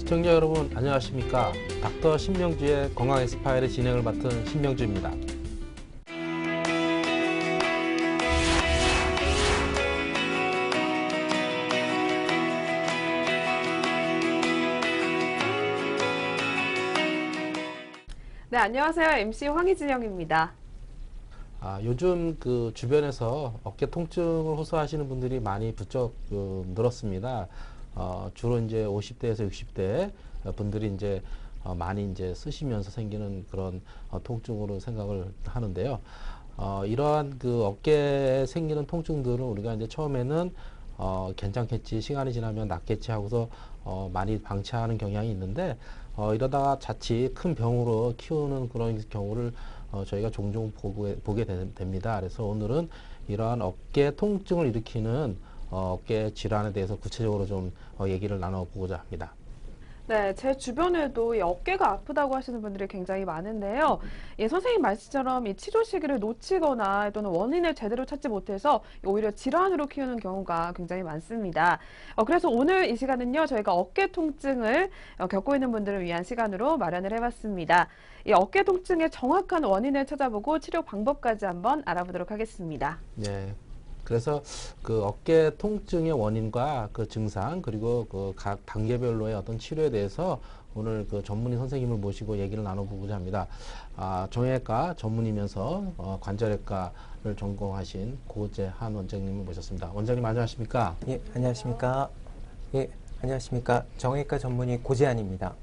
시청자 여러분 안녕하십니까. 닥터 신명주의 건강 엑스파일의 진행을 맡은 신명주입니다. 네, 안녕하세요. MC 황희진영입니다. 요즘 그 주변에서 어깨 통증을 호소하시는 분들이 많이 부쩍 늘었습니다. 주로 이제 50대에서 60대 분들이 이제 많이 이제 쓰시면서 생기는 그런 통증으로 생각을 하는데요. 이러한 그 어깨에 생기는 통증들은 우리가 이제 처음에는 괜찮겠지, 시간이 지나면 낫겠지 하고서 많이 방치하는 경향이 있는데 이러다가 자칫 큰 병으로 키우는 그런 경우를 저희가 종종 보게 됩니다. 그래서 오늘은 이러한 어깨 통증을 일으키는 어깨 질환에 대해서 구체적으로 좀 얘기를 나눠보고자 합니다. 네, 제 주변에도 이 어깨가 아프다고 하시는 분들이 굉장히 많은데요. 예, 선생님 말씀처럼 이 치료 시기를 놓치거나 또는 원인을 제대로 찾지 못해서 오히려 질환으로 키우는 경우가 굉장히 많습니다. 그래서 오늘 이 시간은요, 저희가 어깨 통증을 겪고 있는 분들을 위한 시간으로 마련을 해봤습니다. 이 어깨 통증의 정확한 원인을 찾아보고 치료 방법까지 한번 알아보도록 하겠습니다. 네. 그래서 그 어깨 통증의 원인과 그 증상 그리고 그 각 단계별로의 어떤 치료에 대해서 오늘 그 전문의 선생님을 모시고 얘기를 나눠보고자 합니다. 정형외과 전문이면서 관절외과를 전공하신 고재한 원장님을 모셨습니다. 원장님 안녕하십니까? 예, 안녕하십니까? 예, 안녕하십니까? 정형외과 전문의 고재한입니다.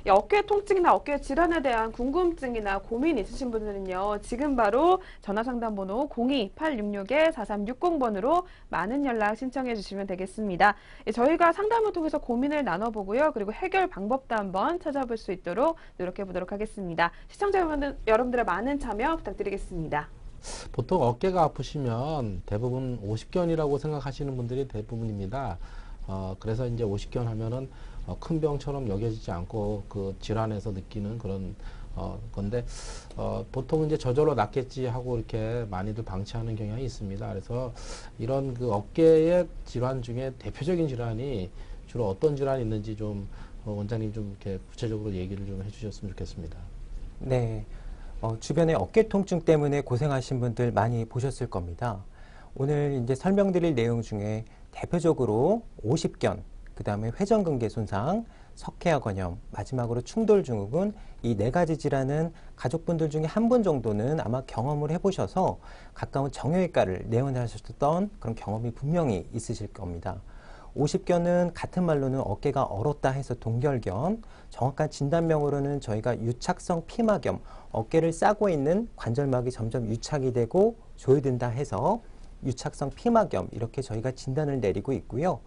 어깨 통증이나 어깨 질환에 대한 궁금증이나 고민 있으신 분들은요, 지금 바로 전화상담번호 02-866-4360번으로 많은 연락 신청해 주시면 되겠습니다. 저희가 상담을 통해서 고민을 나눠보고요, 그리고 해결 방법도 한번 찾아볼 수 있도록 노력해 보도록 하겠습니다. 시청자 여러분들의 많은 참여 부탁드리겠습니다. 보통 어깨가 아프시면 대부분 오십견이라고 생각하시는 분들이 대부분입니다. 그래서 이제 오십견 하면은 큰 병처럼 여겨지지 않고 그 질환에서 느끼는 그런 건데 보통 이제 저절로 낫겠지 하고 이렇게 많이들 방치하는 경향이 있습니다. 그래서 이런 그 어깨의 질환 중에 대표적인 질환이 주로 어떤 질환이 있는지 좀 원장님 좀 이렇게 구체적으로 얘기를 좀 해주셨으면 좋겠습니다. 네, 주변에 어깨 통증 때문에 고생하신 분들 많이 보셨을 겁니다. 오늘 이제 설명드릴 내용 중에 대표적으로 오십견, 그 다음에 회전근개 손상, 석회화 건염, 마지막으로 충돌증후군, 이 네 가지 질환은 가족분들 중에 한 분 정도는 아마 경험을 해보셔서 가까운 정형외과를 내원하셨던 그런 경험이 분명히 있으실 겁니다. 오십견은 같은 말로는 어깨가 얼었다 해서 동결견, 정확한 진단명으로는 저희가 유착성 피막염, 어깨를 싸고 있는 관절막이 점점 유착이 되고 조여든다 해서 유착성 피막염, 이렇게 저희가 진단을 내리고 있고요.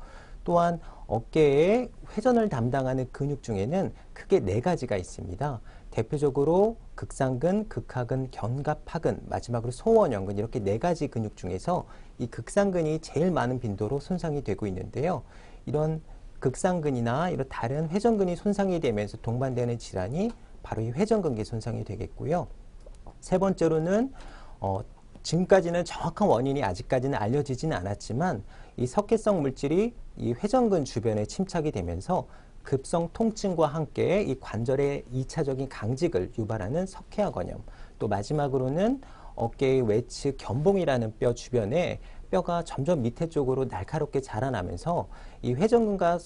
또한 어깨의 회전을 담당하는 근육 중에는 크게 네 가지가 있습니다. 대표적으로 극상근, 극하근, 견갑하근, 마지막으로 소원형근, 이렇게 네 가지 근육 중에서 이 극상근이 제일 많은 빈도로 손상이 되고 있는데요. 이런 극상근이나 이런 다른 회전근이 손상이 되면서 동반되는 질환이 바로 이 회전근개 손상이 되겠고요. 세 번째로는 지금까지는 정확한 원인이 아직까지는 알려지지는 않았지만 이 석회성 물질이 이 회전근 주변에 침착이 되면서 급성 통증과 함께 이 관절의 2차적인 강직을 유발하는 석회화 건염, 또 마지막으로는 어깨의 외측 견봉이라는 뼈 주변에 뼈가 점점 밑에 쪽으로 날카롭게 자라나면서 이 회전근과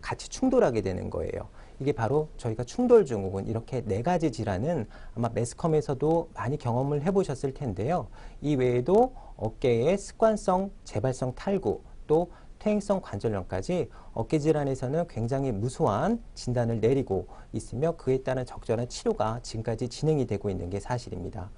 같이 충돌하게 되는 거예요. 이게 바로 저희가 충돌증후군, 이렇게 네 가지 질환은 아마 매스컴에서도 많이 경험을 해보셨을 텐데요. 이 외에도 어깨의 습관성 재발성 탈구, 또 퇴행성 관절염까지 어깨 질환에서는 굉장히 무수한 진단을 내리고 있으며 그에 따른 적절한 치료가 지금까지 진행이 되고 있는 게 사실입니다.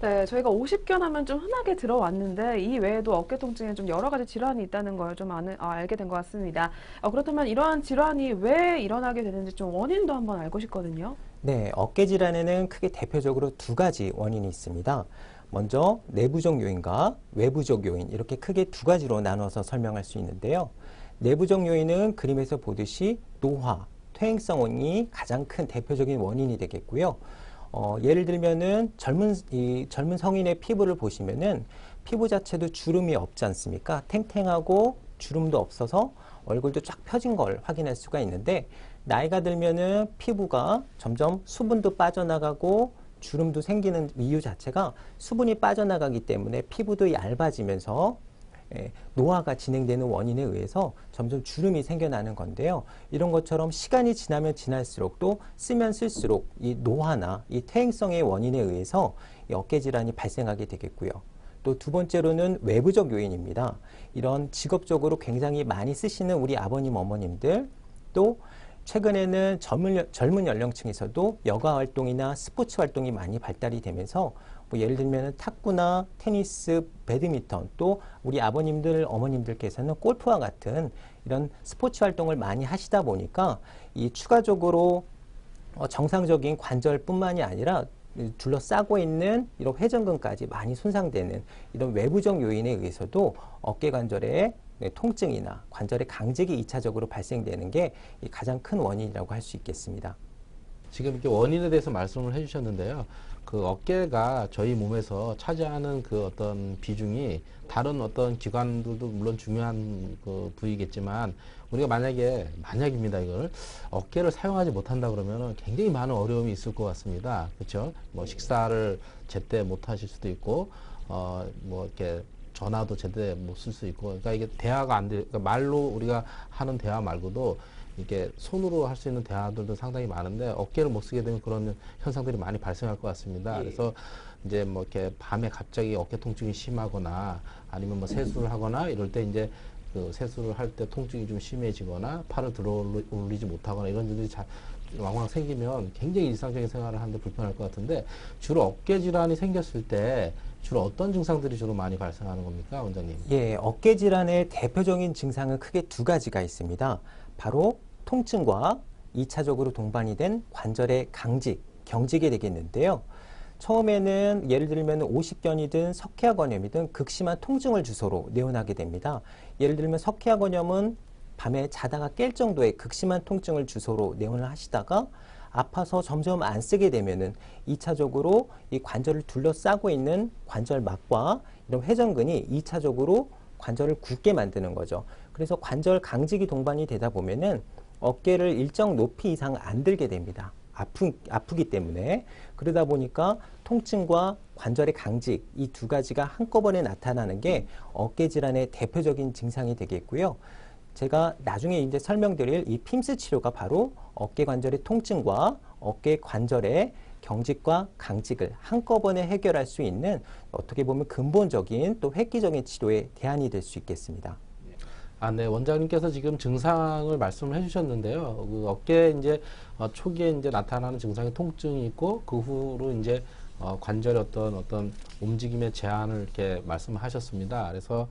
네, 저희가 오십견 하면 좀 흔하게 들어왔는데 이 외에도 어깨 통증에 좀 여러 가지 질환이 있다는 걸 좀 알게 된 것 같습니다. 그렇다면 이러한 질환이 왜 일어나게 되는지 좀 원인도 한번 알고 싶거든요. 네, 어깨 질환에는 크게 대표적으로 두 가지 원인이 있습니다. 먼저 내부적 요인과 외부적 요인, 이렇게 크게 두 가지로 나눠서 설명할 수 있는데요. 내부적 요인은 그림에서 보듯이 노화, 퇴행성이 가장 큰 대표적인 원인이 되겠고요. 예를 들면은 젊은 성인의 피부를 보시면은 피부 자체도 주름이 없지 않습니까? 탱탱하고 주름도 없어서 얼굴도 쫙 펴진 걸 확인할 수가 있는데, 나이가 들면은 피부가 점점 수분도 빠져나가고 주름도 생기는 이유 자체가 수분이 빠져나가기 때문에 피부도 얇아지면서 노화가 진행되는 원인에 의해서 점점 주름이 생겨나는 건데요. 이런 것처럼 시간이 지나면 지날수록 또 쓰면 쓸수록 이 노화나 이 퇴행성의 원인에 의해서 이 어깨 질환이 발생하게 되겠고요. 또 두 번째로는 외부적 요인입니다. 이런 직업적으로 굉장히 많이 쓰시는 우리 아버님, 어머님들, 또 최근에는 젊은 연령층에서도 여가 활동이나 스포츠 활동이 많이 발달이 되면서 뭐 예를 들면 탁구나 테니스, 배드민턴, 또 우리 아버님들, 어머님들께서는 골프와 같은 이런 스포츠 활동을 많이 하시다 보니까 이 추가적으로 정상적인 관절뿐만이 아니라 둘러싸고 있는 이런 회전근까지 많이 손상되는 이런 외부적 요인에 의해서도 어깨 관절의 통증이나 관절의 강직이 2차적으로 발생되는 게 가장 큰 원인이라고 할 수 있겠습니다. 지금 이렇게 원인에 대해서 말씀을 해주셨는데요. 그 어깨가 저희 몸에서 차지하는 그 어떤 비중이 다른 어떤 기관들도 물론 중요한 그 부위겠지만, 우리가 만약입니다, 이걸 어깨를 사용하지 못한다 그러면 굉장히 많은 어려움이 있을 것 같습니다. 그렇죠? 뭐 식사를 제때 못 하실 수도 있고, 뭐 이렇게 전화도 제때 못 쓸 수 있고, 그러니까 이게 대화가 안 돼, 그러니까 말로 우리가 하는 대화 말고도 이게 손으로 할 수 있는 대화들도 상당히 많은데, 어깨를 못 쓰게 되면 그런 현상들이 많이 발생할 것 같습니다. 예. 그래서 이제 뭐 이렇게 밤에 갑자기 어깨 통증이 심하거나, 아니면 뭐 세수를 하거나 이럴 때 이제 그 세수를 할 때 통증이 좀 심해지거나, 팔을 들어 올리지 못하거나 이런 일들이 왕왕 생기면 굉장히 일상적인 생활을 하는데 불편할 것 같은데, 주로 어깨 질환이 생겼을 때 주로 어떤 증상들이 주로 많이 발생하는 겁니까, 원장님? 예, 어깨 질환의 대표적인 증상은 크게 두 가지가 있습니다. 바로 통증과 2차적으로 동반이 된 관절의 경직이 되겠는데요. 처음에는 예를 들면 50견이든 석회화건염이든 극심한 통증을 주소로 내원하게 됩니다. 예를 들면 석회화건염은 밤에 자다가 깰 정도의 극심한 통증을 주소로 내원을 하시다가 아파서 점점 안 쓰게 되면은 2차적으로 이 관절을 둘러싸고 있는 관절막과 이런 회전근이 2차적으로 관절을 굳게 만드는 거죠. 그래서 관절 강직이 동반이 되다 보면은 어깨를 일정 높이 이상 안 들게 됩니다. 아프기 때문에. 그러다 보니까 통증과 관절의 강직, 이 두 가지가 한꺼번에 나타나는 게 어깨 질환의 대표적인 증상이 되겠고요. 제가 나중에 이제 설명드릴 이 핌스 치료가 바로 어깨 관절의 통증과 어깨 관절의 경직과 강직을 한꺼번에 해결할 수 있는, 어떻게 보면 근본적인 또 획기적인 치료의 대안이 될 수 있겠습니다. 네, 원장님께서 지금 증상을 말씀을 해주셨는데요. 그 어깨에 이제 초기에 이제 나타나는 증상이 통증이 있고, 그 후로 이제 관절의 어떤 움직임의 제한을 이렇게 말씀하셨습니다. 그래서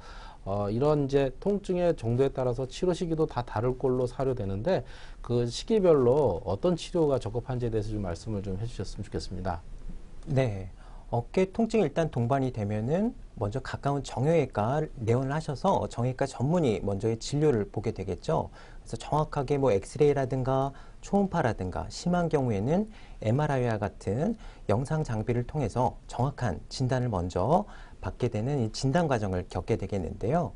이런 이제 통증의 정도에 따라서 치료 시기도 다 다를 걸로 사료되는데, 그 시기별로 어떤 치료가 적합한지에 대해서 좀 말씀을 좀 해주셨으면 좋겠습니다. 네. 어깨 통증이 일단 동반이 되면은 먼저 가까운 정형외과 내원을 하셔서 정형외과 전문의 먼저의 진료를 보게 되겠죠. 그래서 정확하게 뭐 엑스레이라든가 초음파라든가 심한 경우에는 MRI와 같은 영상 장비를 통해서 정확한 진단을 먼저 받게 되는 이 진단 과정을 겪게 되겠는데요.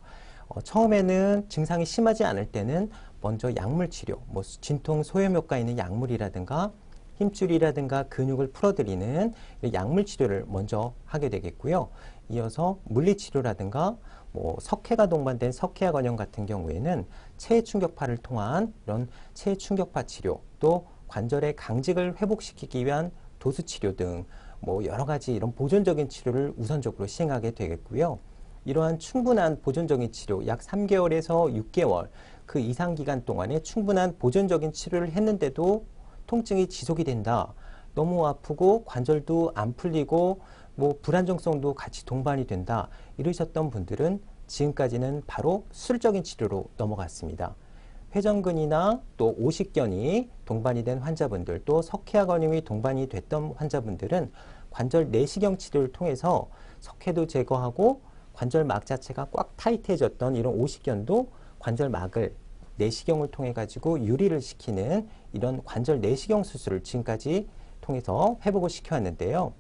처음에는 증상이 심하지 않을 때는 먼저 약물 치료, 뭐 진통 소염 효과 있는 약물이라든가 힘줄이라든가 근육을 풀어드리는 약물 치료를 먼저 하게 되겠고요. 이어서 물리치료라든가 뭐 석회가 동반된 석회화건염 같은 경우에는 체해 충격파를 통한 이런 체해 충격파 치료, 또 관절의 강직을 회복시키기 위한 도수 치료 등 뭐 여러 가지 이런 보존적인 치료를 우선적으로 시행하게 되겠고요. 이러한 충분한 보존적인 치료, 약 3개월에서 6개월 그 이상 기간 동안에 충분한 보존적인 치료를 했는데도 통증이 지속이 된다, 너무 아프고 관절도 안 풀리고 뭐 불안정성도 같이 동반이 된다, 이러셨던 분들은 지금까지는 바로 수술적인 치료로 넘어갔습니다. 회전근이나 또 오십견이 동반이 된 환자분들, 또 석회화건염이 동반이 됐던 환자분들은 관절 내시경 치료를 통해서 석회도 제거하고 관절막 자체가 꽉 타이트해졌던 이런 오십견도 관절막을 내시경을 통해 가지고 유리를 시키는 이런 관절 내시경 수술을 지금까지 통해서 회복을 시켜왔는데요.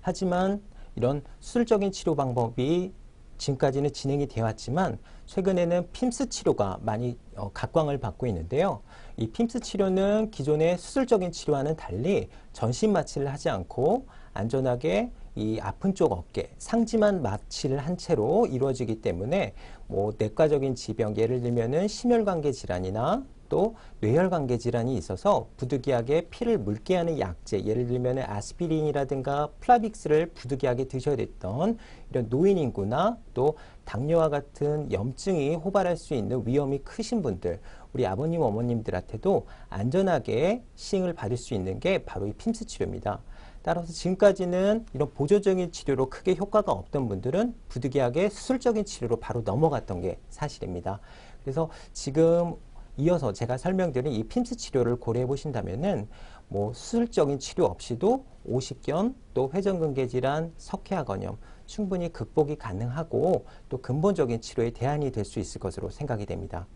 하지만 이런 수술적인 치료 방법이 지금까지는 진행이 되어 왔지만 최근에는 핌스 치료가 많이 각광을 받고 있는데요. 이 핌스 치료는 기존의 수술적인 치료와는 달리 전신 마취를 하지 않고 안전하게 이 아픈 쪽 어깨, 상지만 마취를 한 채로 이루어지기 때문에 뭐 내과적인 질병, 예를 들면은 심혈관계 질환이나 또 뇌혈관계 질환이 있어서 부득이하게 피를 묽게 하는 약제, 예를 들면 아스피린이라든가 플라빅스를 부득이하게 드셔야 됐던 이런 노인 인구나 또 당뇨와 같은 염증이 호발할 수 있는 위험이 크신 분들, 우리 아버님, 어머님들한테도 안전하게 시행을 받을 수 있는 게 바로 이 핌스 치료입니다. 따라서 지금까지는 이런 보조적인 치료로 크게 효과가 없던 분들은 부득이하게 수술적인 치료로 바로 넘어갔던 게 사실입니다. 그래서 지금 이어서 제가 설명드린 이 핌스 치료를 고려해 보신다면은 뭐 수술적인 치료 없이도 오십견 또 회전근개 질환, 석회화 건염 충분히 극복이 가능하고 또 근본적인 치료의 대안이 될 수 있을 것으로 생각이 됩니다.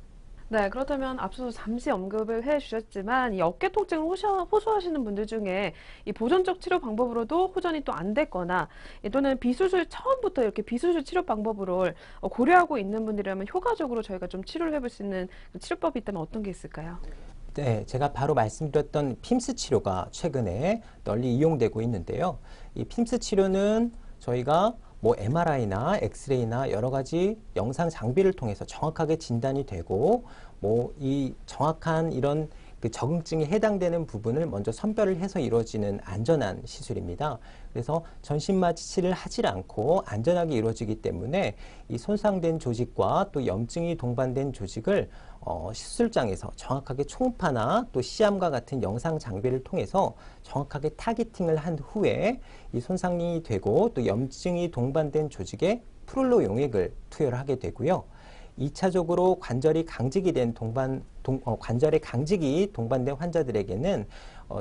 네, 그렇다면 앞서서 잠시 언급을 해주셨지만 이 어깨 통증을 호소하시는 분들 중에 이 보존적 치료 방법으로도 호전이 또 안 됐거나 또는 비수술 처음부터 이렇게 비수술 치료 방법으로 고려하고 있는 분들이라면 효과적으로 저희가 좀 치료를 해볼 수 있는 치료법이 있다면 어떤 게 있을까요? 네, 제가 바로 말씀드렸던 핌스 치료가 최근에 널리 이용되고 있는데요. 이 핌스 치료는 저희가 뭐 MRI나 엑스레이나 여러 가지 영상 장비를 통해서 정확하게 진단이 되고 뭐 이 정확한 이런 그 적응증에 해당되는 부분을 먼저 선별을 해서 이루어지는 안전한 시술입니다. 그래서 전신 마취를 하지 않고 안전하게 이루어지기 때문에 이 손상된 조직과 또 염증이 동반된 조직을 시술장에서 정확하게 초음파나 또 시암과 같은 영상 장비를 통해서 정확하게 타겟팅을 한 후에 이 손상이 되고 또 염증이 동반된 조직에 프롤로 용액을 투여를 하게 되고요. 2차적으로 관절이 강직이 된 관절의 강직이 동반된 환자들에게는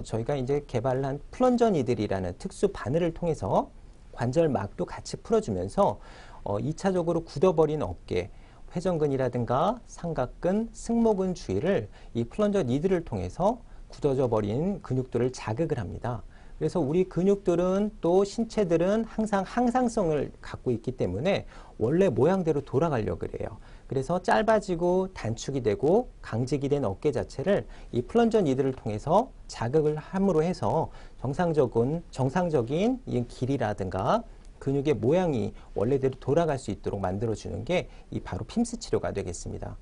저희가 이제 개발한 플런저 니들이라는 특수 바늘을 통해서 관절막도 같이 풀어주면서 2차적으로 굳어버린 어깨, 회전근이라든가 삼각근, 승모근 주위를 이 플런저 니들을 통해서 굳어져 버린 근육들을 자극을 합니다. 그래서 우리 근육들은 또 신체들은 항상 항상성을 갖고 있기 때문에 원래 모양대로 돌아가려고 그래요. 그래서 짧아지고 단축이 되고 강직이 된 어깨 자체를 이 플런저 니들을 통해서 자극을 함으로 해서 정상적인 이 길이라든가 근육의 모양이 원래대로 돌아갈 수 있도록 만들어주는 게 이 바로 핌스 치료가 되겠습니다.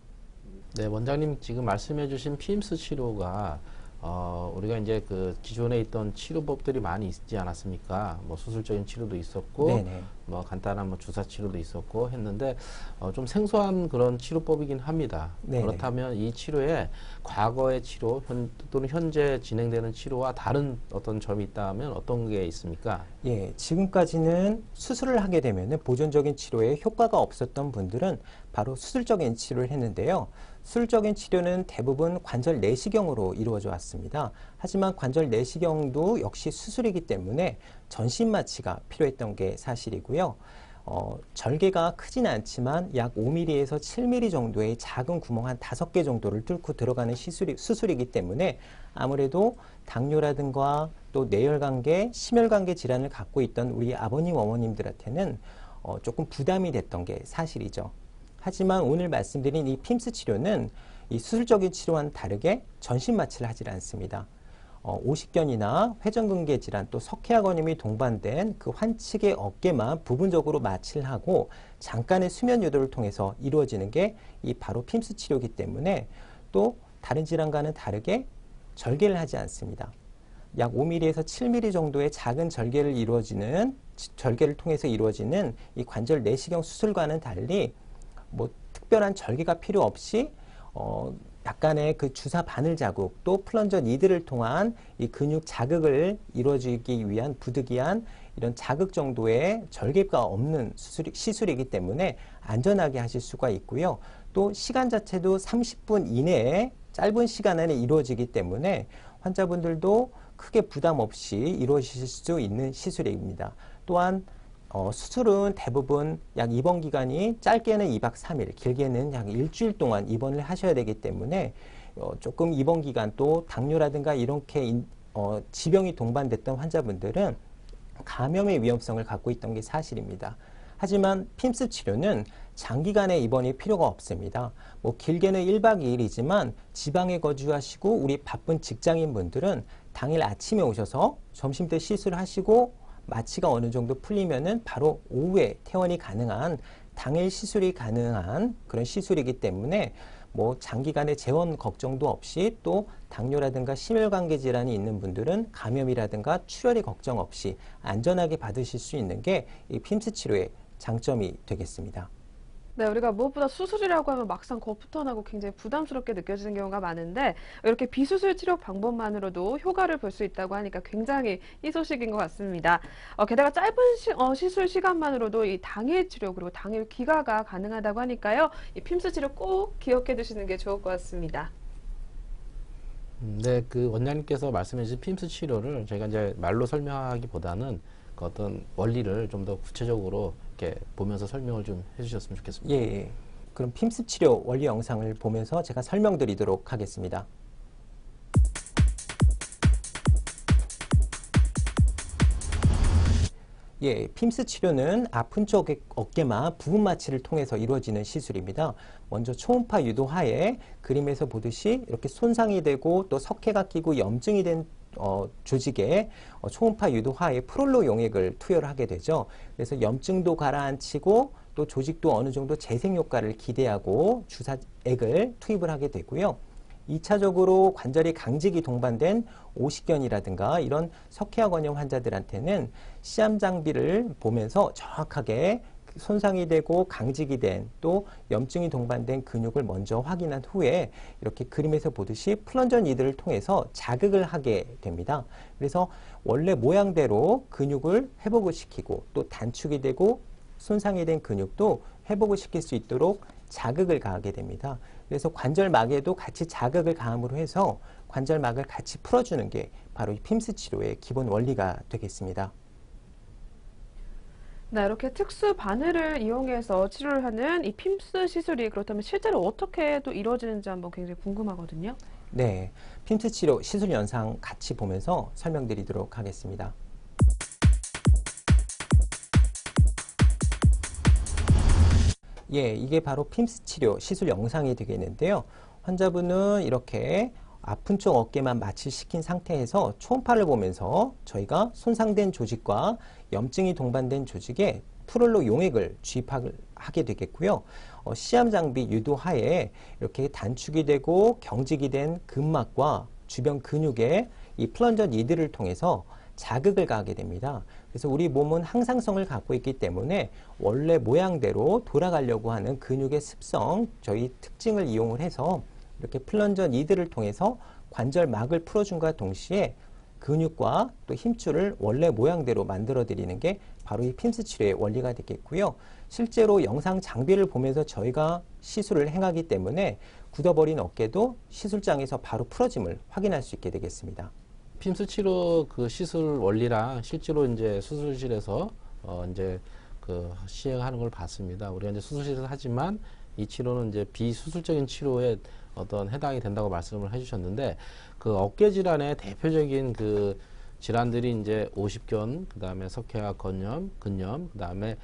네, 원장님 지금 말씀해주신 핌스 치료가 우리가 이제 그 기존에 있던 치료법들이 많이 있지 않았습니까? 뭐 수술적인 치료도 있었고, 네네. 뭐 간단한 뭐 주사 치료도 있었고 했는데 좀 생소한 그런 치료법이긴 합니다. 네네. 그렇다면 이 치료에 과거의 치료 또는 현재 진행되는 치료와 다른 어떤 점이 있다면 어떤 게 있습니까? 예, 지금까지는 수술을 하게 되면 보존적인 치료에 효과가 없었던 분들은 바로 수술적인 치료를 했는데요. 수술적인 치료는 대부분 관절 내시경으로 이루어져 왔습니다. 하지만 관절 내시경도 역시 수술이기 때문에 전신 마취가 필요했던 게 사실이고요. 절개가 크진 않지만 약 5mm에서 7mm 정도의 작은 구멍 한 5개 정도를 뚫고 들어가는 수술이기 때문에 아무래도 당뇨라든가 또 뇌혈관계, 심혈관계 질환을 갖고 있던 우리 아버님, 어머님들한테는 조금 부담이 됐던 게 사실이죠. 하지만 오늘 말씀드린 이 핌스 치료는 이 수술적인 치료와는 다르게 전신 마취를 하지 않습니다. 오십견이나 회전근개 질환 또 석회화 건염이 동반된 그 환측의 어깨만 부분적으로 마취를 하고 잠깐의 수면 유도를 통해서 이루어지는 게 이 바로 핌스 치료이기 때문에 또 다른 질환과는 다르게 절개를 하지 않습니다. 약 5mm에서 7mm 정도의 작은 절개를 통해서 이루어지는 이 관절 내시경 수술과는 달리 뭐 특별한 절개가 필요 없이 약간의 그 주사 바늘 자국 또 플런저 니들을 통한 이 근육 자극을 이루어지기 위한 부득이한 이런 자극 정도의 절개가 없는 시술이기 때문에 안전하게 하실 수가 있고요. 또 시간 자체도 30분 이내에 짧은 시간 안에 이루어지기 때문에 환자분들도 크게 부담 없이 이루어지실 수 있는 시술입니다. 또한 수술은 대부분 약 입원 기간이 짧게는 2박 3일, 길게는 약 일주일 동안 입원을 하셔야 되기 때문에 조금 입원 기간 또 당뇨라든가 이렇게 지병이 동반됐던 환자분들은 감염의 위험성을 갖고 있던 게 사실입니다. 하지만 핌스 치료는 장기간의 입원이 필요가 없습니다. 뭐 길게는 1박 2일이지만 지방에 거주하시고 우리 바쁜 직장인분들은 당일 아침에 오셔서 점심때 시술하시고 마취가 어느 정도 풀리면은 바로 오후에 퇴원이 가능한 당일 시술이 가능한 그런 시술이기 때문에 뭐 장기간의 재원 걱정도 없이 또 당뇨라든가 심혈관계 질환이 있는 분들은 감염이라든가 출혈의 걱정 없이 안전하게 받으실 수 있는 게 이 핌스 치료의 장점이 되겠습니다. 네, 우리가 무엇보다 수술이라고 하면 막상 겁부터 나고 굉장히 부담스럽게 느껴지는 경우가 많은데 이렇게 비수술 치료 방법만으로도 효과를 볼 수 있다고 하니까 굉장히 희소식인 것 같습니다. 게다가 짧은 시술 시간만으로도 이 당일 치료 그리고 당일 귀가가 가능하다고 하니까요. 이 핌스 치료 꼭 기억해 두시는 게 좋을 것 같습니다. 네, 그 원장님께서 말씀해 주신 핌스 치료를 저희가 이제 말로 설명하기보다는 그 어떤 원리를 좀 더 구체적으로 이렇게 보면서 설명을 좀 해주셨으면 좋겠습니다. 예. 그럼 핌스 치료 원리 영상을 보면서 제가 설명드리도록 하겠습니다. 예, 핌스 치료는 아픈 쪽 어깨만 부분 마취를 통해서 이루어지는 시술입니다. 먼저 초음파 유도 하에 그림에서 보듯이 이렇게 손상이 되고 또 석회가 끼고 염증이 된 조직에 초음파 유도 하에 프롤로 용액을 투여를 하게 되죠. 그래서 염증도 가라앉히고 또 조직도 어느 정도 재생 효과를 기대하고 주사액을 투입을 하게 되고요. 2차적으로 관절이 강직이 동반된 오십견이라든가 이런 석회화 건염 환자들한테는 시암 장비를 보면서 정확하게 손상이 되고 강직이 된 또 염증이 동반된 근육을 먼저 확인한 후에 이렇게 그림에서 보듯이 플런저 니들을 통해서 자극을 하게 됩니다. 그래서 원래 모양대로 근육을 회복을 시키고 또 단축이 되고 손상이 된 근육도 회복을 시킬 수 있도록 자극을 가하게 됩니다. 그래서 관절막에도 같이 자극을 가함으로 해서 관절막을 같이 풀어주는 게 바로 이 핌스 치료의 기본 원리가 되겠습니다. 네, 이렇게 특수 바늘을 이용해서 치료를 하는 이 핌스 시술이 그렇다면 실제로 어떻게 또 이루어지는지 한번 굉장히 궁금하거든요. 네, 핌스 치료 시술 영상 같이 보면서 설명드리도록 하겠습니다. 예, 이게 바로 핌스 치료 시술 영상이 되겠는데요. 환자분은 이렇게 아픈 쪽 어깨만 마취시킨 상태에서 초음파를 보면서 저희가 손상된 조직과 염증이 동반된 조직에 프롤로 용액을 주입하게 되겠고요. 시암 장비 유도 하에 이렇게 단축이 되고 경직이 된 근막과 주변 근육에 이 플런저 니들을 통해서 자극을 가하게 됩니다. 그래서 우리 몸은 항상성을 갖고 있기 때문에 원래 모양대로 돌아가려고 하는 근육의 습성, 저희 특징을 이용을 해서 이렇게 플런저 니들을 통해서 관절막을 풀어준과 동시에 근육과 또 힘줄을 원래 모양대로 만들어 드리는 게 바로 이 핌스 치료의 원리가 되겠고요. 실제로 영상 장비를 보면서 저희가 시술을 행하기 때문에 굳어버린 어깨도 시술장에서 바로 풀어짐을 확인할 수 있게 되겠습니다. 핌스 치료 그 시술 원리랑 실제로 이제 수술실에서 이제 그 시행하는 걸 봤습니다. 우리가 이제 수술실에서 하지만 이 치료는 이제 비수술적인 치료에 어떤 해당이 된다고 말씀을 해주셨는데 그 어깨 질환의 대표적인 그 질환들이 이제 오십견, 그 다음에 석회화 건염, 근염, 그 다음에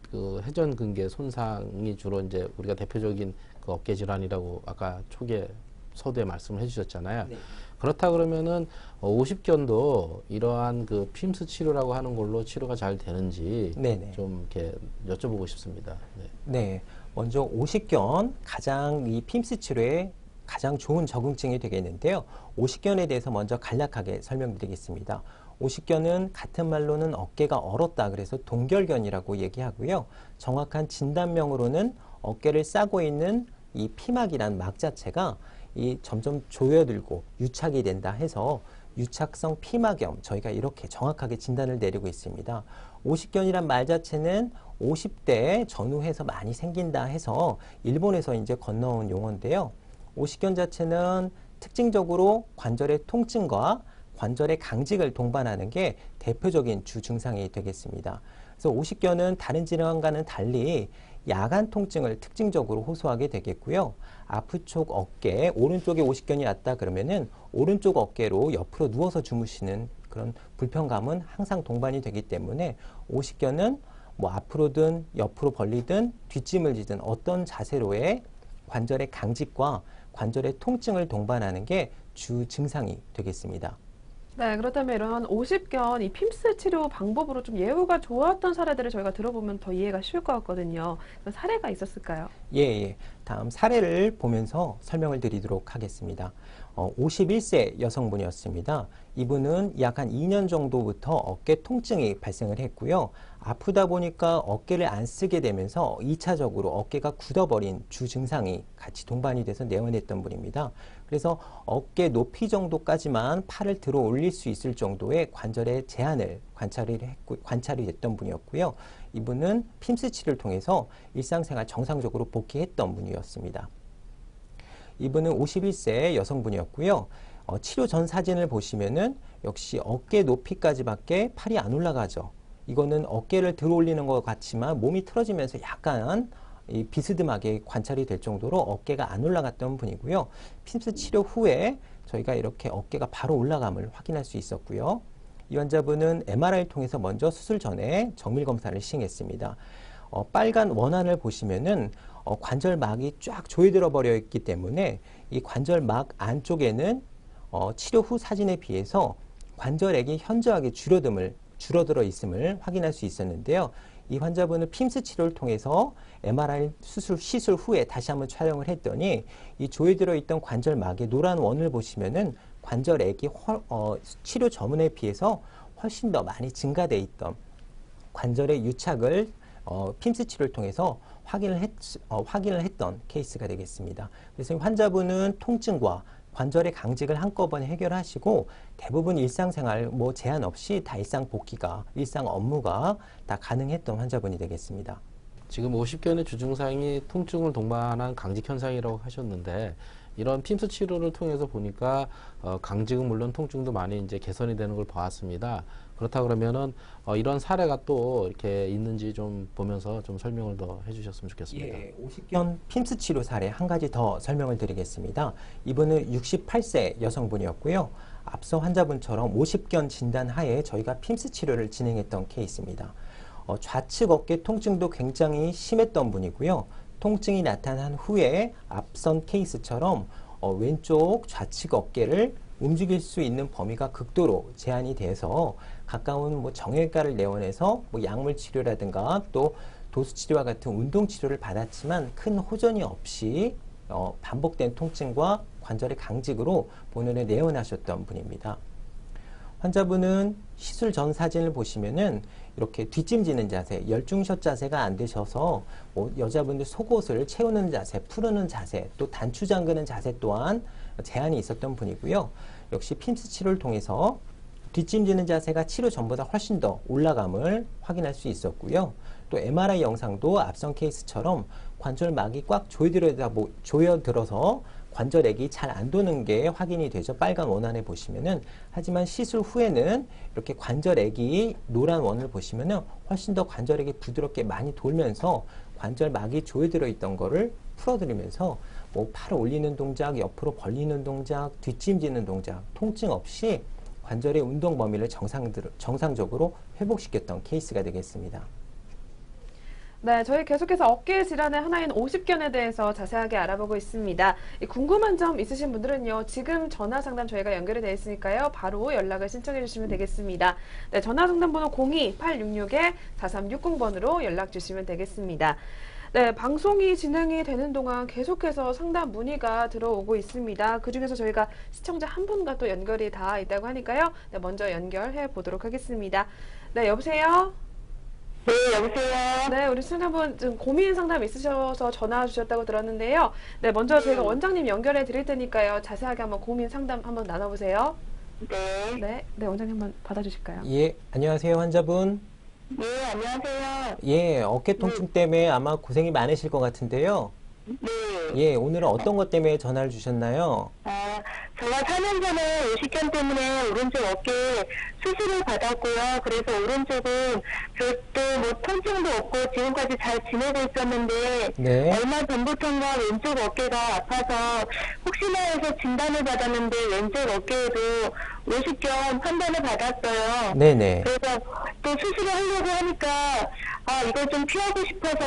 그 회전근개 손상이 주로 이제 우리가 대표적인 그 어깨 질환이라고 아까 초기에 서두에 말씀을 해주셨잖아요. 네. 그렇다 그러면은 오십견도 이러한 그 핌스 치료라고 하는 걸로 치료가 잘 되는지 네네. 좀 이렇게 여쭤보고 싶습니다. 네. 네. 먼저 오십견 가장 이 핌스 치료에 가장 좋은 적응증이 되겠는데요. 오십견에 대해서 먼저 간략하게 설명드리겠습니다. 오십견은 같은 말로는 어깨가 얼었다 그래서 동결견이라고 얘기하고요. 정확한 진단명으로는 어깨를 싸고 있는 이 피막이란 막 자체가 이 점점 조여들고 유착이 된다 해서 유착성 피막염 저희가 이렇게 정확하게 진단을 내리고 있습니다. 오십견이란 말 자체는 50대 전후해서 많이 생긴다 해서 일본에서 이제 건너온 용어인데요. 오십견 자체는 특징적으로 관절의 통증과 관절의 강직을 동반하는 게 대표적인 주 증상이 되겠습니다. 그래서 오십견은 다른 질환과는 달리 야간 통증을 특징적으로 호소하게 되겠고요. 아프쪽 어깨, 오른쪽에 오십견이 왔다 그러면은 오른쪽 어깨로 옆으로 누워서 주무시는 그런 불편감은 항상 동반이 되기 때문에 오십견은 뭐 앞으로든 옆으로 벌리든 뒷짐을 지든 어떤 자세로의 관절의 강직과 관절의 통증을 동반하는 게 주 증상이 되겠습니다. 네, 그렇다면 이런 오십견 이 핌스 치료 방법으로 좀 예후가 좋았던 사례들을 저희가 들어보면 더 이해가 쉬울 것 같거든요. 그런 사례가 있었을까요? 예. 다음 사례를 보면서 설명을 드리도록 하겠습니다. 51세 여성분이었습니다. 이분은 약 한 2년 정도부터 어깨 통증이 발생을 했고요. 아프다 보니까 어깨를 안 쓰게 되면서 2차적으로 어깨가 굳어버린 주 증상이 같이 동반이 돼서 내원했던 분입니다. 그래서 어깨 높이 정도까지만 팔을 들어 올릴 수 있을 정도의 관절의 제한을 관찰이 됐던 분이었고요. 이분은 핌스 치료를 통해서 일상생활 정상적으로 복귀했던 분이었습니다. 이분은 51세 여성분이었고요. 치료 전 사진을 보시면은 역시 어깨 높이까지밖에 팔이 안 올라가죠. 이거는 어깨를 들어 올리는 것 같지만 몸이 틀어지면서 약간 비스듬하게 관찰이 될 정도로 어깨가 안 올라갔던 분이고요. 핌스 치료 후에 저희가 이렇게 어깨가 바로 올라감을 확인할 수 있었고요. 이 환자분은 MRI를 통해서 먼저 수술 전에 정밀 검사를 시행했습니다. 빨간 원안을 보시면은 관절막이 쫙 조여들어 버려 있기 때문에 이 관절막 안쪽에는 치료 후 사진에 비해서 관절액이 현저하게 줄어들어 있음을 확인할 수 있었는데요. 이 환자분은 핌스 치료를 통해서 MRI 시술 후에 다시 한번 촬영을 했더니 이 조여들어 있던 관절막의 노란 원을 보시면은 관절액이 치료 전에 비해서 훨씬 더 많이 증가되어 있던 관절의 유착을 핌스 치료를 통해서 확인을 했던 케이스가 되겠습니다. 그래서 환자분은 통증과 관절의 강직을 한꺼번에 해결하시고 대부분 일상생활 제한 없이 다 일상 복귀가, 일상 업무가 다 가능했던 환자분이 되겠습니다. 지금 50견의 주증상이 통증을 동반한 강직 현상이라고 하셨는데 이런 핌스 치료를 통해서 보니까 강직은 물론 통증도 많이 이제 개선이 되는 걸 보았습니다. 그렇다 그러면은 이런 사례가 또 이렇게 있는지 좀 보면서 좀 설명을 더 해주셨으면 좋겠습니다. 예, 50견 핌스 치료 사례 한 가지 더 설명을 드리겠습니다. 이분은 68세 여성분이었고요. 앞서 환자분처럼 50견 진단 하에 저희가 핌스 치료를 진행했던 케이스입니다. 좌측 어깨 통증도 굉장히 심했던 분이고요. 통증이 나타난 후에 앞선 케이스처럼 왼쪽 좌측 어깨를 움직일 수 있는 범위가 극도로 제한이 돼서 가까운 정형외과를 내원해서 약물 치료라든가 또 도수 치료와 같은 운동 치료를 받았지만 큰 호전이 없이 반복된 통증과 관절의 강직으로 본원에 내원하셨던 분입니다. 환자분은 시술 전 사진을 보시면은 이렇게 뒷짐지는 자세, 열중샷 자세가 안 되셔서 여자분들 속옷을 채우는 자세, 푸르는 자세, 또 단추 잠그는 자세 또한 제한이 있었던 분이고요. 역시 핌스 치료를 통해서 뒷짐지는 자세가 치료 전보다 훨씬 더 올라감을 확인할 수 있었고요. 또 MRI 영상도 앞선 케이스처럼 관절막이 꽉 조여들어서 관절액이 잘 안 도는 게 확인이 되죠. 빨간 원안에 보시면은. 하지만 시술 후에는 이렇게 관절액이 노란 원을 보시면은 훨씬 더 관절액이 부드럽게 많이 돌면서 관절막이 조여들어 있던 거를 풀어드리면서 팔을 올리는 동작, 옆으로 벌리는 동작, 뒷짐지는 동작, 통증 없이 관절의 운동 범위를 정상적으로 회복시켰던 케이스가 되겠습니다. 네, 저희 계속해서 어깨 질환의 하나인 오십견에 대해서 자세하게 알아보고 있습니다. 궁금한 점 있으신 분들은요, 지금 전화 상담 저희가 연결이 되어 있으니까요, 바로 연락을 신청해 주시면 되겠습니다. 네, 전화 상담 번호 02-866-4360번으로 연락 주시면 되겠습니다. 네, 방송이 진행이 되는 동안 계속해서 상담 문의가 들어오고 있습니다. 그중에서 저희가 시청자 한 분과 또 연결이 다 있다고 하니까요, 네, 먼저 연결해 보도록 하겠습니다. 네, 여보세요? 네, 여보세요? 네, 우리 시청자분 좀 고민 상담 있으셔서 전화 주셨다고 들었는데요. 네, 먼저 저희가 원장님 연결해 드릴 테니까요. 자세하게 한번 고민 상담 한번 나눠보세요. 네. 네, 원장님 한번 받아주실까요? 예, 안녕하세요, 환자분. 네, 안녕하세요. 예, 어깨 통증 때문에 아마 고생이 많으실 것 같은데요. 네. 예, 오늘은 어떤 것 때문에 전화를 주셨나요? 제가 4년 전에 오십견 때문에 오른쪽 어깨에 수술을 받았고요. 그래서 오른쪽은 별도 뭐 통증도 없고 지금까지 잘 지내고 있었는데 네. 얼마 전부터인가 왼쪽 어깨가 아파서 혹시나 해서 진단을 받았는데 왼쪽 어깨에도 오십견 판단을 받았어요. 네네. 그래서 또 수술을 하려고 하니까 이걸 좀 피하고 싶어서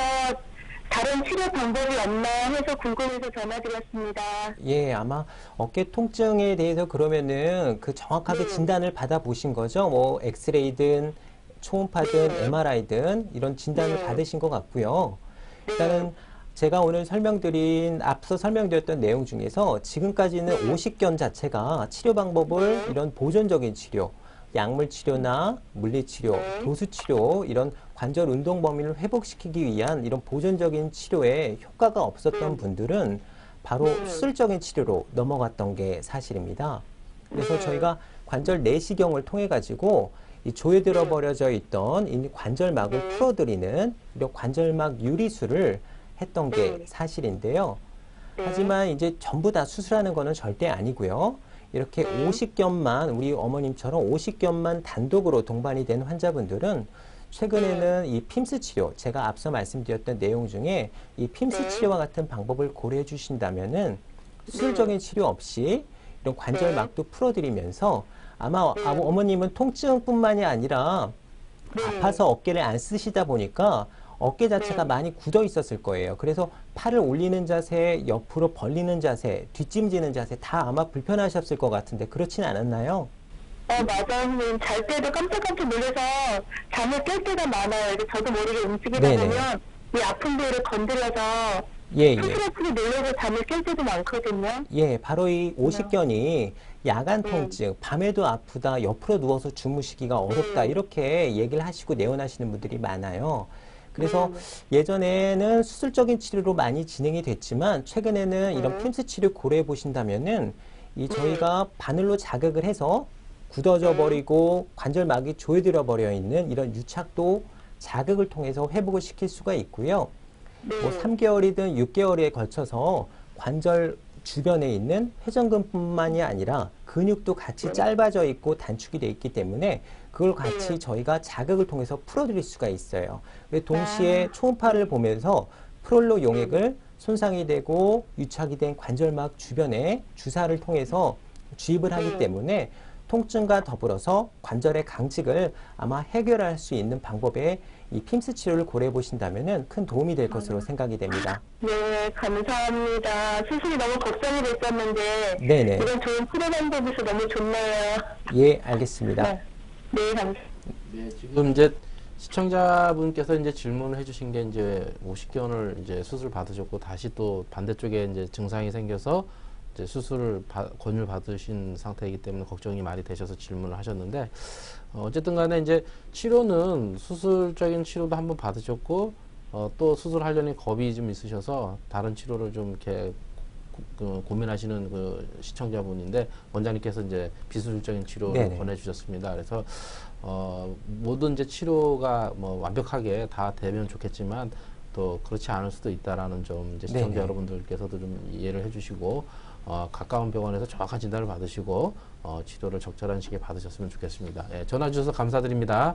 다른 치료 방법이 없나 해서 궁금해서 전화드렸습니다. 예, 아마 어깨 통증에 대해서 그러면은 그 정확하게 진단을 받아보신 거죠? 뭐 엑스레이든 초음파든 MRI든 이런 진단을 받으신 것 같고요. 일단은 제가 오늘 앞서 설명드렸던 내용 중에서 지금까지는 오십견 자체가 치료 방법을 이런 보존적인 치료, 약물 치료나 물리 치료, 도수 치료 이런 관절 운동 범위를 회복시키기 위한 이런 보존적인 치료에 효과가 없었던 분들은 바로 수술적인 치료로 넘어갔던 게 사실입니다. 그래서 저희가 관절 내시경을 통해 가지고 이 조여들어 버려져 있던 이 관절막을 풀어드리는 이런 관절막 유리술을 했던 게 사실인데요. 하지만 이제 전부 다 수술하는 거는 절대 아니고요. 이렇게 오십견만 우리 어머님처럼 오십견만 단독으로 동반이 된 환자분들은 최근에는 이 핌스 치료, 제가 앞서 말씀드렸던 내용 중에 이 핌스 치료와 같은 방법을 고려해 주신다면은 수술적인 치료 없이 이런 관절막도 풀어드리면서 아마 어머님은 통증뿐만이 아니라 아파서 어깨를 안 쓰시다 보니까 어깨 자체가 많이 굳어 있었을 거예요. 그래서 팔을 올리는 자세, 옆으로 벌리는 자세, 뒷짐지는 자세 다 아마 불편하셨을 것 같은데 그렇진 않았나요? 맞아요, 선생님. 잘 때도 깜짝깜짝 놀라서 잠을 깰 때가 많아요. 이제 저도 모르게 움직이다 네네. 보면 이 아픈 부위를 건드려서 예, 예. 스스로 놀라서 잠을 깰 때도 많거든요. 예, 바로 이 오십견이 야간 통증, 밤에도 아프다, 옆으로 누워서 주무시기가 어렵다 이렇게 얘기를 하시고 내원하시는 분들이 많아요. 그래서 예전에는 수술적인 치료로 많이 진행이 됐지만 최근에는 이런 핌스 치료 고려해 보신다면은 이 저희가 바늘로 자극을 해서 굳어져 버리고 관절막이 조여들어 버려 있는 이런 유착도 자극을 통해서 회복을 시킬 수가 있고요. 뭐 3개월이든 6개월에 걸쳐서 관절 주변에 있는 회전근뿐만이 아니라 근육도 같이 짧아져 있고 단축이 돼 있기 때문에 그걸 같이 저희가 자극을 통해서 풀어드릴 수가 있어요. 동시에 초음파를 보면서 프롤로 용액을 손상이 되고 유착이 된 관절막 주변에 주사를 통해서 주입을 하기 때문에 통증과 더불어서 관절의 강직을 아마 해결할 수 있는 방법에 이 핌스 치료를 고려해 보신다면 큰 도움이 될 것으로 생각이 됩니다. 네, 감사합니다. 수술이 너무 걱정이 됐었는데 네네. 이런 좋은 치료 방법이서 너무 좋네요. 예, 알겠습니다. 네, 감사합니다. 네, 지금 이제 시청자분께서 이제 질문을 해주신 게 이제 오십견을 이제 수술 받으셨고 다시 또 반대쪽에 이제 증상이 생겨서 이제 수술을 권유를 받으신 상태이기 때문에 걱정이 많이 되셔서 질문을 하셨는데 어쨌든 간에 이제 치료는 수술적인 치료도 한번 받으셨고 또 수술하려니 겁이 좀 있으셔서 다른 치료를 좀 이렇게 고민하시는 그 시청자분인데 원장님께서 이제 비수술적인 치료를 네네. 권해주셨습니다. 그래서 모든 이제 치료가 뭐 완벽하게 다 되면 좋겠지만 또 그렇지 않을 수도 있다라는 점 이제 시청자 네네. 여러분들께서도 좀 이해를 해주시고 가까운 병원에서 정확한 진단을 받으시고 치료를 적절한 시기에 받으셨으면 좋겠습니다. 예, 전화 주셔서 감사드립니다.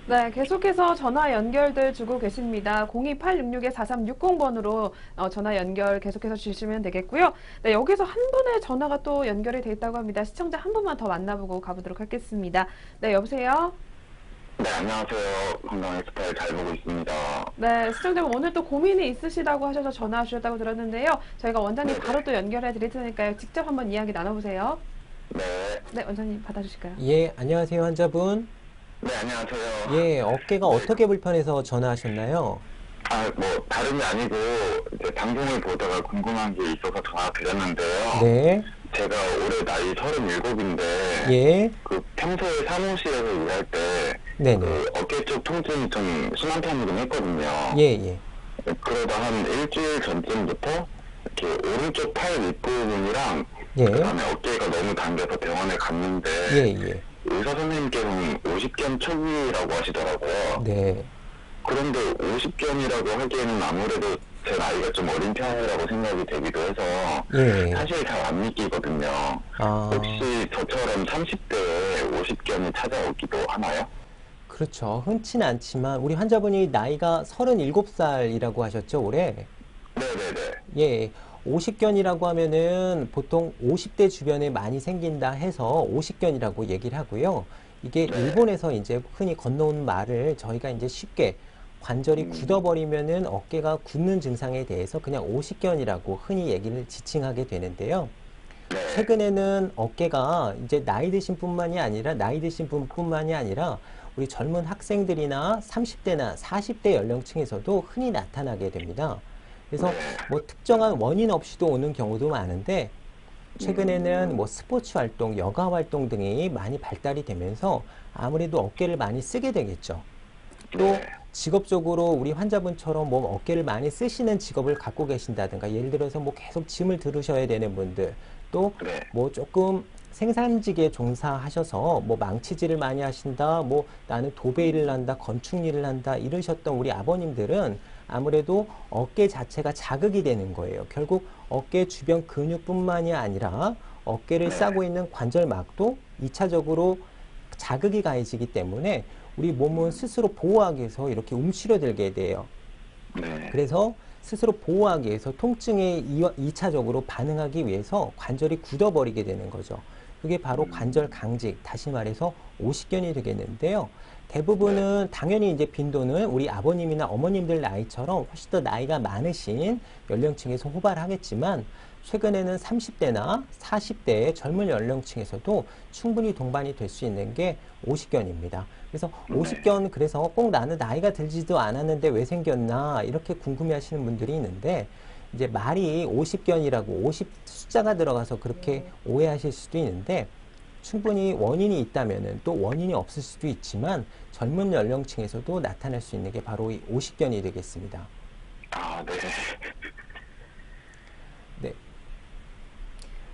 네, 계속해서 전화 연결들 주고 계십니다. 02866-4360번으로 전화 연결 계속해서 주시면 되겠고요. 네, 여기서 한 분의 전화가 또 연결이 돼 있다고 합니다. 시청자 한 분만 더 만나보고 가보도록 하겠습니다. 네, 여보세요? 네, 안녕하세요. 건강 엑스파일 잘 보고 있습니다. 네, 시청자분 오늘 또 고민이 있으시다고 하셔서 전화 주셨다고 들었는데요. 저희가 원장님 바로 또 연결해 드릴 테니까요. 직접 한번 이야기 나눠보세요. 네. 네, 원장님 받아주실까요? 예, 안녕하세요, 환자분. 네, 안녕하세요. 예, 어깨가 어떻게 불편해서 전화하셨나요? 뭐, 다름이 아니고, 이제 방송을 보다가 궁금한 게 있어서 전화 드렸는데요. 네, 제가 올해 나이 37인데, 예, 그 평소에 사무실에서 일할 때, 네네. 그 어깨 쪽 통증이 좀 심한 편이긴 했거든요. 예, 예, 그러다 한 일주일 전쯤부터, 이렇게 오른쪽 팔 윗부분이랑, 예, 그 다음에 어깨가 너무 당겨서 병원에 갔는데, 예, 예. 의사 선생님께서는 50견 초기라고 하시더라고요. 네, 그런데 50견이라고 하기에는 아무래도 제 나이가 좀 어린 편이라고 생각이 되기도 해서 예. 사실 잘 안 믿기거든요. 아, 혹시 저처럼 30대에 50견이 찾아오기도 하나요? 그렇죠. 흔치는 않지만 우리 환자분이 나이가 37살이라고 하셨죠, 올해? 네네네. 예. 50견이라고 하면은 보통 50대 주변에 많이 생긴다 해서 50견이라고 얘기를 하고요. 이게 네. 일본에서 이제 흔히 건너온 말을 저희가 이제 쉽게 관절이 굳어버리면은 어깨가 굳는 증상에 대해서 그냥 50견이라고 흔히 얘기를 지칭하게 되는데요. 최근에는 어깨가 이제 나이 드신 분뿐만이 아니라 우리 젊은 학생들이나 30대나 40대 연령층에서도 흔히 나타나게 됩니다. 그래서 뭐 특정한 원인 없이도 오는 경우도 많은데 최근에는 뭐 스포츠 활동, 여가 활동 등이 많이 발달이 되면서 아무래도 어깨를 많이 쓰게 되겠죠. 또 직업적으로 우리 환자분처럼 뭐 어깨를 많이 쓰시는 직업을 갖고 계신다든가 예를 들어서 뭐 계속 짐을 들으셔야 되는 분들 또 뭐 조금 생산직에 종사하셔서 뭐 망치질을 많이 하신다 뭐 나는 도배 일을 한다 건축 일을 한다 이러셨던 우리 아버님들은 아무래도 어깨 자체가 자극이 되는 거예요. 결국 어깨 주변 근육뿐만이 아니라 어깨를 싸고 있는 관절막도 2차적으로 자극이 가해지기 때문에 우리 몸은 스스로 보호하기 위해서 이렇게 움츠려들게 돼요. 그래서 스스로 보호하기 위해서 통증에 2차적으로 반응하기 위해서 관절이 굳어버리게 되는 거죠. 그게 바로 관절 강직, 다시 말해서 오십견이 되겠는데요. 대부분은 당연히 이제 빈도는 우리 아버님이나 어머님들 나이처럼 훨씬 더 나이가 많으신 연령층에서 호발하겠지만 최근에는 30대나 40대의 젊은 연령층에서도 충분히 동반이 될 수 있는 게 오십견입니다. 그래서 오십견 그래서 꼭 나는 나이가 들지도 않았는데 왜 생겼나 이렇게 궁금해 하시는 분들이 있는데 이제 말이 오십견이라고 50 숫자가 들어가서 그렇게 오해하실 수도 있는데 충분히 원인이 있다면은 또 원인이 없을 수도 있지만 젊은 연령층에서도 나타날 수 있는 게 바로 이 오십견이 되겠습니다. 아, 네. 네.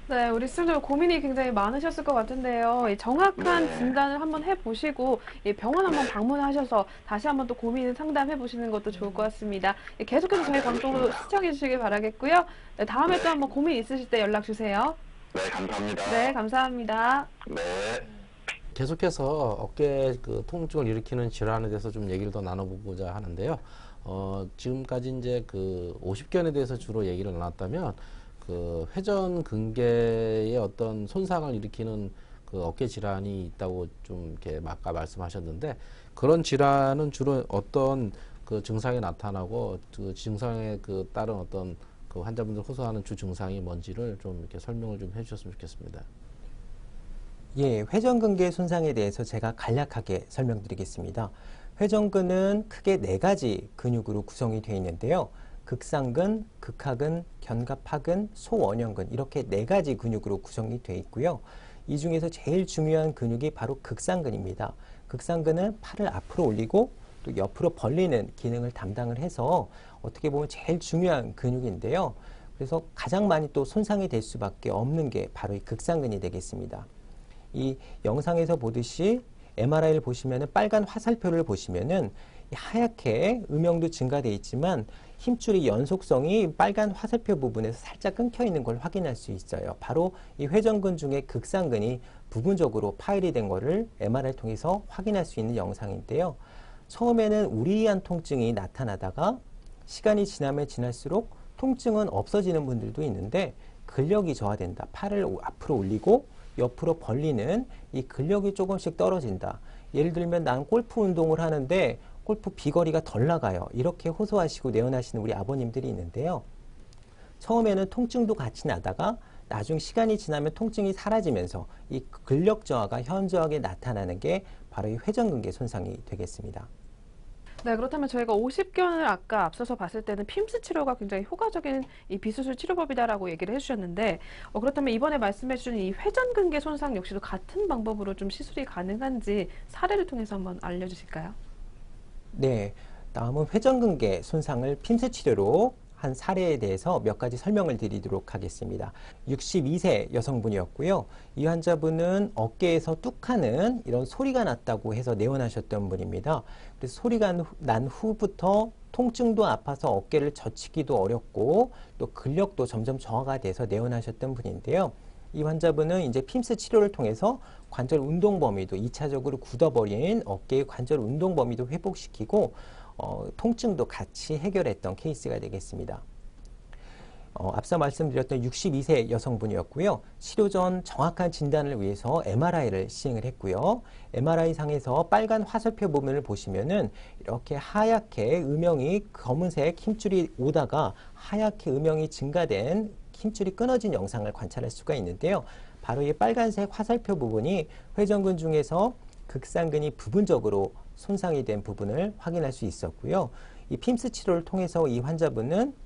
네, 우리 시청자 고민이 굉장히 많으셨을 것 같은데요. 이 정확한 진단을 한번 해보시고 이 병원 한번 방문하셔서 다시 한번 또 고민 상담해 보시는 것도 좋을 것 같습니다. 계속해서 저희 방송도 시청해 주시길 바라겠고요. 네, 다음에 또 한번 고민 있으실 때 연락 주세요. 네, 감사합니다. 네, 감사합니다. 네. 계속해서 어깨 그 통증을 일으키는 질환에 대해서 좀 얘기를 더 나눠보고자 하는데요. 지금까지 이제 그 50견에 대해서 주로 얘기를 나눴다면 그 회전근개의 어떤 손상을 일으키는 그 어깨 질환이 있다고 좀 이렇게 아까 말씀하셨는데 그런 질환은 주로 어떤 그 증상이 나타나고 그 증상에 그 따른 어떤 그 환자분들 호소하는 주 증상이 뭔지를 좀 이렇게 설명을 좀 해주셨으면 좋겠습니다. 예, 회전근개 손상에 대해서 제가 간략하게 설명드리겠습니다. 회전근은 크게 4가지 근육으로 구성이 되어 있는데요. 극상근, 극하근, 견갑하근, 소원형근 이렇게 4가지 근육으로 구성이 되어 있고요. 이 중에서 제일 중요한 근육이 바로 극상근입니다. 극상근은 팔을 앞으로 올리고 또 옆으로 벌리는 기능을 담당을 해서 어떻게 보면 제일 중요한 근육인데요. 그래서 가장 많이 또 손상이 될 수밖에 없는 게 바로 이 극상근이 되겠습니다. 이 영상에서 보듯이 MRI를 보시면은 빨간 화살표를 보시면은 하얗게 음영도 증가되어 있지만 힘줄의 연속성이 빨간 화살표 부분에서 살짝 끊겨 있는 걸 확인할 수 있어요. 바로 이 회전근 중에 극상근이 부분적으로 파열이 된 거를 MRI를 통해서 확인할 수 있는 영상인데요. 처음에는 우리한 통증이 나타나다가 시간이 지나면 지날수록 통증은 없어지는 분들도 있는데 근력이 저하된다. 팔을 앞으로 올리고 옆으로 벌리는 이 근력이 조금씩 떨어진다. 예를 들면 난 골프 운동을 하는데 골프 비거리가 덜 나가요. 이렇게 호소하시고 내원하시는 우리 아버님들이 있는데요. 처음에는 통증도 같이 나다가 나중 시간이 지나면 통증이 사라지면서 이 근력 저하가 현저하게 나타나는 게 바로 이 회전근개 손상이 되겠습니다. 네, 그렇다면 저희가 50견을 아까 앞서서 봤을 때는 핌스 치료가 굉장히 효과적인 이 비수술 치료법이다라고 얘기를 해주셨는데 그렇다면 이번에 말씀해주신 이 회전근개 손상 역시도 같은 방법으로 좀 시술이 가능한지 사례를 통해서 한번 알려주실까요? 네, 다음은 회전근개 손상을 핌스 치료로 한 사례에 대해서 몇 가지 설명을 드리도록 하겠습니다. 62세 여성분이었고요. 이 환자분은 어깨에서 뚝하는 이런 소리가 났다고 해서 내원하셨던 분입니다. 그래서 소리가 난 후부터 통증도 아파서 어깨를 젖히기도 어렵고 또 근력도 점점 저하가 돼서 내원하셨던 분인데요. 이 환자분은 이제 핌스 치료를 통해서 관절 운동 범위도 2차적으로 굳어버린 어깨의 관절 운동 범위도 회복시키고 통증도 같이 해결했던 케이스가 되겠습니다. 앞서 말씀드렸던 62세 여성분이었고요. 치료 전 정확한 진단을 위해서 MRI를 시행을 했고요. MRI 상에서 빨간 화살표 부분을 보시면은 이렇게 하얗게 음영이 검은색 힘줄이 오다가 하얗게 음영이 증가된 힘줄이 끊어진 영상을 관찰할 수가 있는데요. 바로 이 빨간색 화살표 부분이 회전근 중에서 극상근이 부분적으로 손상이 된 부분을 확인할 수 있었고요. 이 핌스 치료를 통해서 이 환자분은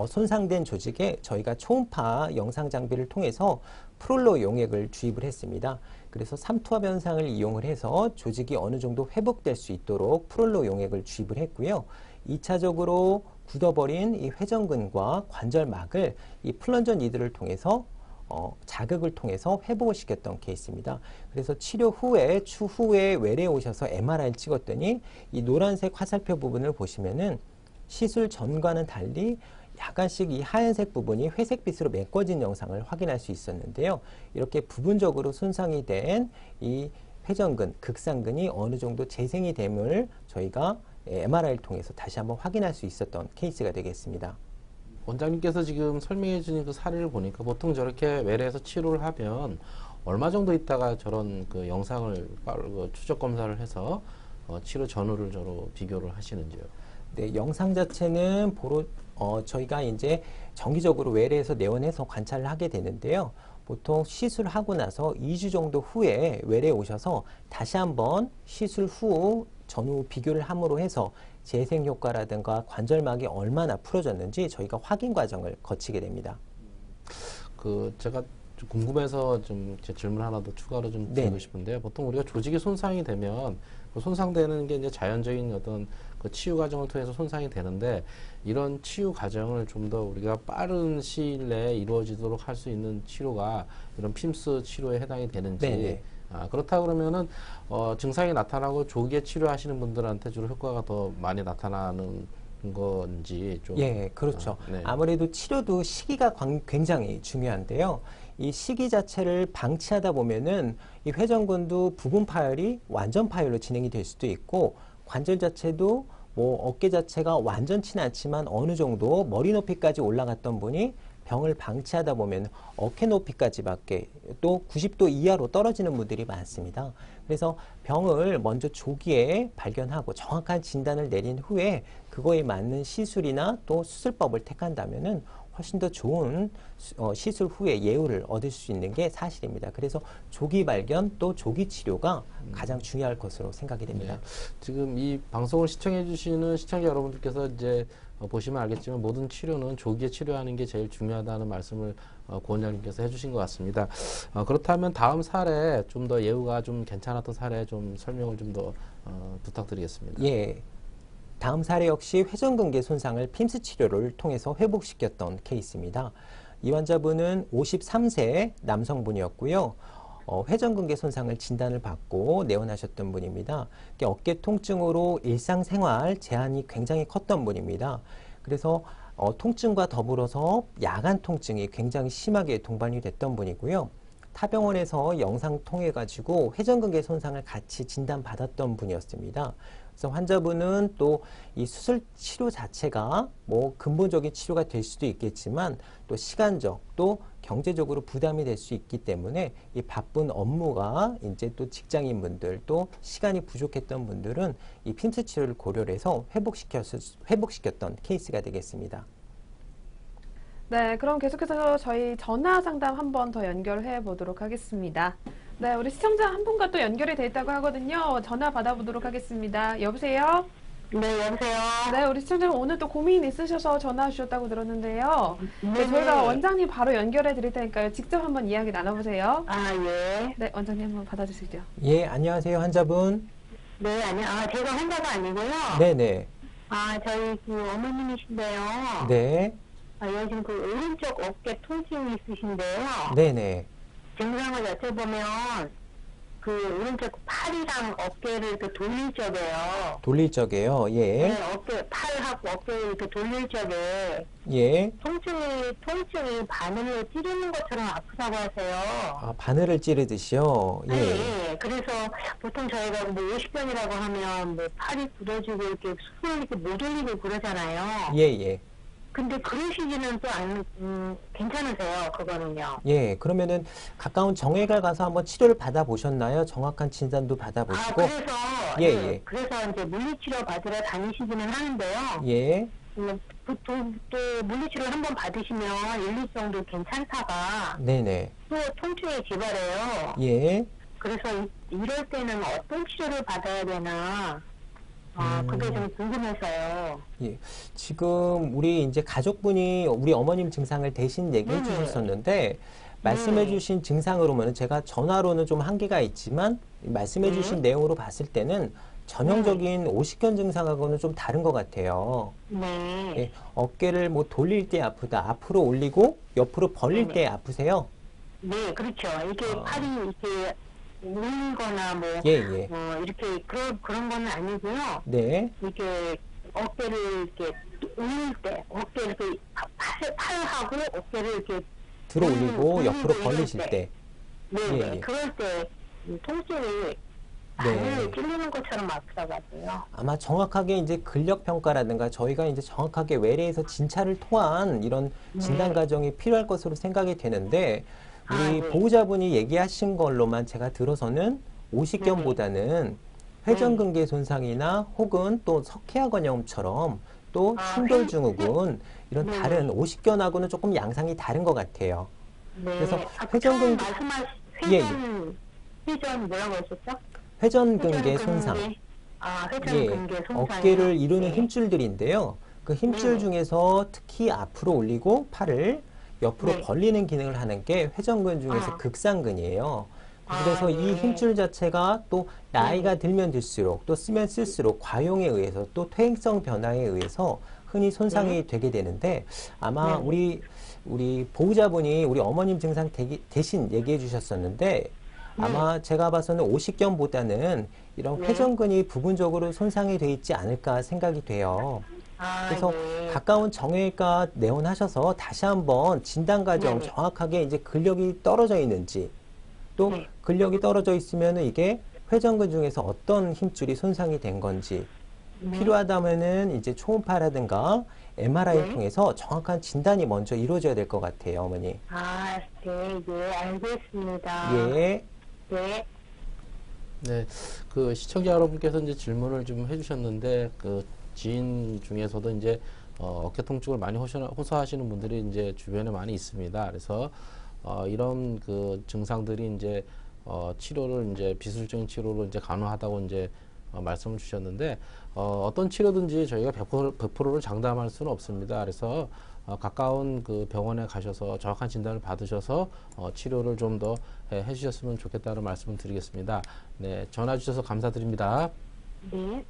손상된 조직에 저희가 초음파 영상 장비를 통해서 프롤로 용액을 주입을 했습니다. 그래서 삼투압 현상을 이용을 해서 조직이 어느 정도 회복될 수 있도록 프롤로 용액을 주입을 했고요. 2차적으로 굳어버린 이 회전근과 관절막을 이 플런저 니드를 통해서 자극을 통해서 회복을 시켰던 케이스입니다. 그래서 치료 후에 추후에 외래에 오셔서 MRI를 찍었더니 이 노란색 화살표 부분을 보시면은 시술 전과는 달리 약간씩 이 하얀색 부분이 회색빛으로 메꿔진 영상을 확인할 수 있었는데요. 이렇게 부분적으로 손상이 된 이 회전근, 극상근이 어느 정도 재생이 됨을 저희가 MRI를 통해서 다시 한번 확인할 수 있었던 케이스가 되겠습니다. 원장님께서 지금 설명해 주신 그 사례를 보니까 보통 저렇게 외래에서 치료를 하면 얼마 정도 있다가 저런 그 영상을 추적 검사를 해서 치료 전후를 저로 비교를 하시는지요? 네, 영상 자체는 저희가 이제 정기적으로 외래에서 내원해서 관찰을 하게 되는데요. 보통 시술하고 나서 2주 정도 후에 외래에 오셔서 다시 한번 시술 후 전후 비교를 함으로 해서 재생 효과라든가 관절막이 얼마나 풀어졌는지 저희가 확인 과정을 거치게 됩니다. 제가 좀 궁금해서 좀 제 질문 하나 더 추가로 좀 드리고 싶은데요. 보통 우리가 조직이 손상이 되면 그 손상되는 게 이제 자연적인 어떤 그 치유 과정을 통해서 손상이 되는데 이런 치유 과정을 좀 더 우리가 빠른 시일 내에 이루어지도록 할 수 있는 치료가 이런 핌스 치료에 해당이 되는지 그렇다 그러면은 증상이 나타나고 조기에 치료하시는 분들한테 주로 효과가 더 많이 나타나는 건지 좀. 예, 그렇죠. 네. 아무래도 치료도 시기가 굉장히 중요한데요. 이 시기 자체를 방치하다 보면은 이 회전근도 부분 파열이 완전 파열로 진행이 될 수도 있고 관절 자체도 어깨 자체가 완전치는 않지만 어느 정도 머리 높이까지 올라갔던 분이 병을 방치하다 보면 어깨 높이까지밖에 또 90도 이하로 떨어지는 분들이 많습니다. 그래서 병을 먼저 조기에 발견하고 정확한 진단을 내린 후에 그거에 맞는 시술이나 또 수술법을 택한다면은 훨씬 더 좋은 시술 후에 예후를 얻을 수 있는 게 사실입니다. 그래서 조기 발견 또 조기 치료가 가장 중요할 것으로 생각이 됩니다. 네. 지금 이 방송을 시청해 주시는 시청자 여러분들께서 이제 보시면 알겠지만 모든 치료는 조기에 치료하는 게 제일 중요하다는 말씀을 고 원장님께서 해주신 것 같습니다. 그렇다면 다음 사례 좀 더 예후가 좀 괜찮았던 사례 좀 설명을 좀 더 부탁드리겠습니다. 예. 다음 사례 역시 회전근개 손상을 핌스 치료를 통해서 회복시켰던 케이스입니다. 이 환자분은 53세 남성분이었고요. 회전근개 손상을 진단을 받고 내원하셨던 분입니다. 어깨 통증으로 일상생활 제한이 굉장히 컸던 분입니다. 그래서 통증과 더불어서 야간 통증이 굉장히 심하게 동반이 됐던 분이고요. 타병원에서 영상 통해 가지고 회전근개 손상을 같이 진단받았던 분이었습니다. 그래서 환자분은 또 이 수술 치료 자체가 근본적인 치료가 될 수도 있겠지만 또 시간적 또 경제적으로 부담이 될 수 있기 때문에 이 바쁜 업무가 이제 또 직장인분들 또 시간이 부족했던 분들은 이 핌스 치료를 고려를 해서 회복시켰던 케이스가 되겠습니다. 네, 그럼 계속해서 저희 전화 상담 한 번 더 연결해 보도록 하겠습니다. 네, 우리 시청자 한 분과 또 연결이 돼 있다고 하거든요. 전화 받아보도록 하겠습니다. 여보세요? 네, 여보세요. 네, 우리 시청자님 오늘 또 고민 있으셔서 전화 주셨다고 들었는데요. 네, 네. 저희가 원장님 바로 연결해 드릴 테니까요. 직접 한번 이야기 나눠보세요. 아, 예. 네, 원장님 한번 받아주시죠. 예, 안녕하세요, 환자분. 네, 제가 환자가 아니고요. 네네. 저희 어머님이신데요. 네. 요즘 오른쪽 어깨 통증이 있으신데요. 네네. 증상을 여쭤보면 그 오른쪽 팔이랑 어깨를 이렇게 돌릴 적에요. 돌릴 적에요. 예. 네, 팔하고 어깨를 이렇게 돌릴 적에 예. 통증이 바늘로 찌르는 것처럼 아프다고 하세요. 아, 바늘을 찌르듯이요. 예. 네, 그래서 보통 저희가 뭐 50견이라고 하면 뭐 팔이 굳어지고 이렇게 숨을 이렇게 못 올리고 그러잖아요. 예, 예. 근데 그러시기는 또 괜찮으세요, 그거는요. 예. 그러면은 가까운 정형외과 가서 한번 치료를 받아보셨나요? 정확한 진단도 받아보시고. 그래서, 예, 예. 그래서 이제 물리치료 받으러 다니시기는 하는데요. 예. 보통 또 물리치료를 한번 받으시면 1, 2주 정도 괜찮다가 네네. 또 통증이 기발해요. 예. 그래서 이럴 때는 어떤 치료를 받아야 되나, 그게 좀 궁금해서요. 예. 지금 우리 이제 가족분이 우리 어머님 증상을 대신 얘기해 네네. 주셨었는데, 말씀해 주신 증상으로는 제가 전화로는 좀 한계가 있지만, 말씀해 주신 내용으로 봤을 때는 전형적인 오십견 증상하고는 좀 다른 것 같아요. 네. 예. 어깨를 뭐 돌릴 때 아프다, 앞으로 올리고 옆으로 벌릴 때 아프세요? 네, 그렇죠. 이게 팔이 이렇게 울거나 뭐, 예, 예. 이렇게 그런 건 아니고요. 네. 이렇게 어깨를 이렇게 올릴 때, 어깨 이렇게 팔하고 어깨를 이렇게 들어 올리고 옆으로 올릴 벌리실 때. 네, 예, 예. 그럴 때 통증이 바늘을 찔리는 것처럼 아프다고 하세요. 아마 정확하게 이제 근력 평가라든가 저희가 이제 정확하게 외래에서 진찰을 통한 이런 진단 과정이 필요할 것으로 생각이 되는데, 우리 네. 보호자분이 얘기하신 걸로만 제가 들어서는 오십견보다는 회전근개 손상이나 혹은 또 석회화관염처럼 또 충돌증후군 이런 다른 오십견하고는 조금 양상이 다른 것 같아요. 네. 그래서 처음 회전근개 말씀하신 회전 뭐라고 하셨죠? 회전근개 손상. 회전근개 예, 손상. 어깨를 이루는 힘줄들인데요. 그 힘줄 중에서 특히 앞으로 올리고 팔을 옆으로 네. 벌리는 기능을 하는 게 회전근 중에서 극상근이에요. 그래서 이 힘줄 자체가 또 나이가 들면 들수록 또 쓰면 쓸수록 과용에 의해서 또 퇴행성 변화에 의해서 흔히 손상이 되게 되는데, 아마 우리 보호자분이 우리 어머님 증상 대신 얘기해 주셨었는데, 아마 제가 봐서는 오십견보다는 이런 회전근이 부분적으로 손상이 돼 있지 않을까 생각이 돼요. 그래서 가까운 정형외과 내원하셔서 다시 한번 진단 과정 정확하게 이제 근력이 떨어져 있는지, 또 근력이 떨어져 있으면은 이게 회전근 중에서 어떤 힘줄이 손상이 된 건지, 필요하다면은 이제 초음파라든가 MRI 통해서 정확한 진단이 먼저 이루어져야 될 것 같아요, 어머니. 네, 예, 알겠습니다. 예. 네. 네, 그 시청자 여러분께서 이제 질문을 좀 해주셨는데, 그 지인 중에서도 이제 어깨 통증을 많이 호소하시는 분들이 이제 주변에 많이 있습니다. 그래서 이런 그 증상들이 이제 치료를 이제 비술적인 치료로 이제 가능하다고 이제 말씀을 주셨는데, 어떤 치료든지 저희가 100%를 장담할 수는 없습니다. 그래서 가까운 그 병원에 가셔서 정확한 진단을 받으셔서 치료를 좀 더 해주셨으면 좋겠다는 말씀을 드리겠습니다. 네, 전화 주셔서 감사드립니다. 네.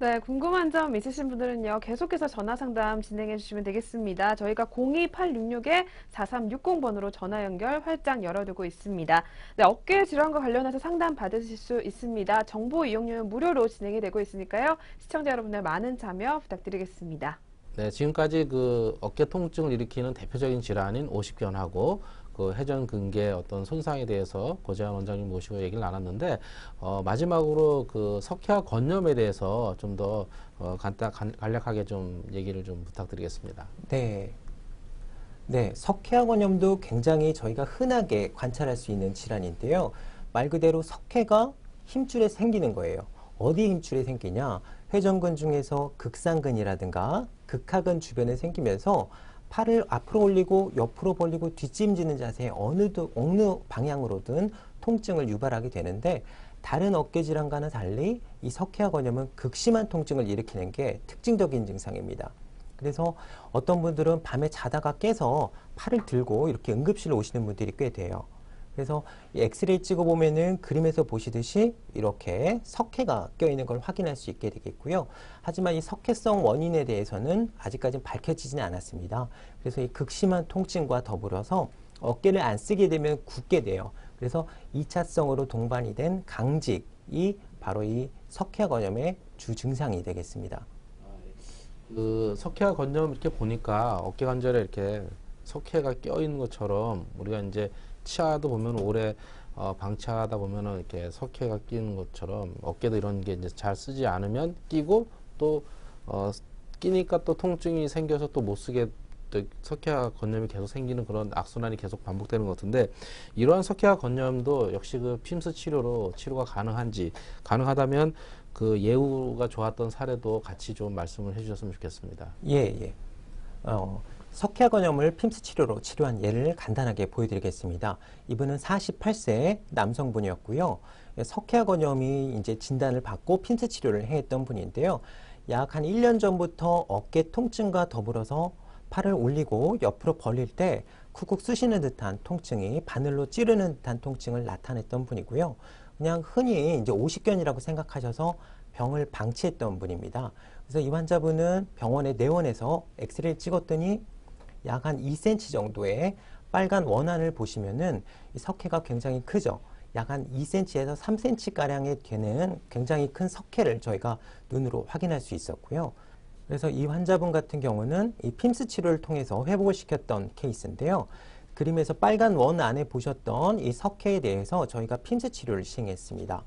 네, 궁금한 점 있으신 분들은요, 계속해서 전화 상담 진행해 주시면 되겠습니다. 저희가 02866-4360번으로 전화 연결 활짝 열어두고 있습니다. 네, 어깨 질환과 관련해서 상담 받으실 수 있습니다. 정보 이용료는 무료로 진행이 되고 있으니까요, 시청자 여러분들 많은 참여 부탁드리겠습니다. 네, 지금까지 그 어깨 통증을 일으키는 대표적인 질환인 오십견하고 그 회전근개 어떤 손상에 대해서 고재환 원장님 모시고 얘기를 나눴는데, 마지막으로 그 석회화건염에 대해서 좀 더 간략하게 좀 얘기를 좀 부탁드리겠습니다. 네. 네, 석회화관염도 굉장히 저희가 흔하게 관찰할 수 있는 질환인데요. 말 그대로 석회가 힘줄에 생기는 거예요. 어디 힘줄에 생기냐? 회전근 중에서 극상근이라든가 극하근 주변에 생기면서 팔을 앞으로 올리고 옆으로 벌리고 뒷짐지는 자세에 어느 방향으로든 통증을 유발하게 되는데, 다른 어깨 질환과는 달리 이 석회화관염은 극심한 통증을 일으키는 게 특징적인 증상입니다. 그래서 어떤 분들은 밤에 자다가 깨서 팔을 들고 이렇게 응급실로 오시는 분들이 꽤 돼요. 그래서 이 엑스레이 찍어보면은 그림에서 보시듯이 이렇게 석회가 껴있는 걸 확인할 수 있게 되겠고요. 하지만 이 석회성 원인에 대해서는 아직까지는 밝혀지지는 않았습니다. 그래서 이 극심한 통증과 더불어서 어깨를 안 쓰게 되면 굳게 돼요. 그래서 2차성으로 동반이 된 강직이 바로 이 석회화 건염의 주 증상이 되겠습니다. 그 석회화 건염 이렇게 보니까 어깨 관절에 이렇게 석회가 껴 있는 것처럼 우리가 이제 치아도 보면 오래 방치하다 보면은 이렇게 석회가 끼는 것처럼 어깨도 이런 게 이제 잘 쓰지 않으면 끼고 또 끼니까 또 통증이 생겨서 또 못 쓰게 또 석회화 건염이 계속 생기는 그런 악순환이 계속 반복되는 것 같은데 이러한 석회화 건염도 역시 그 핌스 치료로 치료가 가능하다면 그 예후가 좋았던 사례도 같이 좀 말씀을 해주셨으면 좋겠습니다. 예. 석회화 건염을 핌스 치료로 치료한 예를 간단하게 보여드리겠습니다. 이분은 48세 남성분이었고요. 석회화 건염이 이제 진단을 받고 핌스 치료를 했던 분인데요. 약 한 1년 전부터 어깨 통증과 더불어서 팔을 올리고 옆으로 벌릴 때 쿡쿡 쑤시는 듯한 통증이 바늘로 찌르는 듯한 통증을 나타냈던 분이고요. 그냥 흔히 이제 오십견이라고 생각하셔서 병을 방치했던 분입니다. 그래서 이 환자분은 병원에 내원해서 엑스레이를 찍었더니 약 한 2cm 정도의 빨간 원안을 보시면은 이 석회가 굉장히 크죠. 약 한 2cm에서 3cm가량이 되는 굉장히 큰 석회를 저희가 눈으로 확인할 수 있었고요. 그래서 이 환자분 같은 경우는 이 핌스 치료를 통해서 회복을 시켰던 케이스인데요. 그림에서 빨간 원 안에 보셨던 이 석회에 대해서 저희가 핌스 치료를 시행했습니다.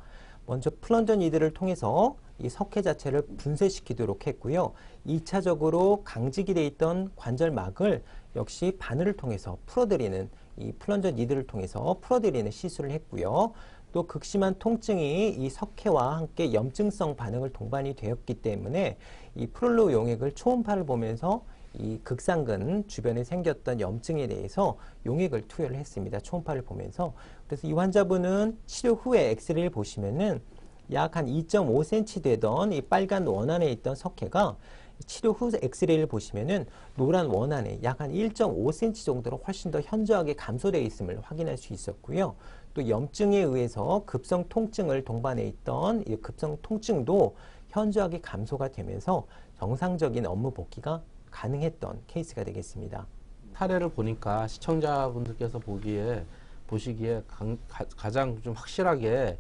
먼저 플런저 니들을 통해서 이 석회 자체를 분쇄시키도록 했고요. 2차적으로 강직이 되어 있던 관절막을 역시 바늘을 통해서 풀어드리는 이 플런저 니들을 통해서 풀어드리는 시술을 했고요. 또 극심한 통증이 이 석회와 함께 염증성 반응을 동반이 되었기 때문에 이 프롤로 용액을 초음파를 보면서 이 극상근 주변에 생겼던 염증에 대해서 용액을 투여를 했습니다. 초음파를 보면서. 그래서 이 환자분은 치료 후에 엑스레이를 보시면은 약 한 2.5cm 되던 이 빨간 원안에 있던 석회가 치료 후 엑스레이를 보시면은 노란 원안에 약 한 1.5cm 정도로 훨씬 더 현저하게 감소되어 있음을 확인할 수 있었고요. 또 염증에 의해서 급성 통증을 동반해 있던 이 급성 통증도 현저하게 감소가 되면서 정상적인 업무 복귀가 가능했던 케이스가 되겠습니다. 사례를 보니까 시청자분들께서 보시기에 가장 좀 확실하게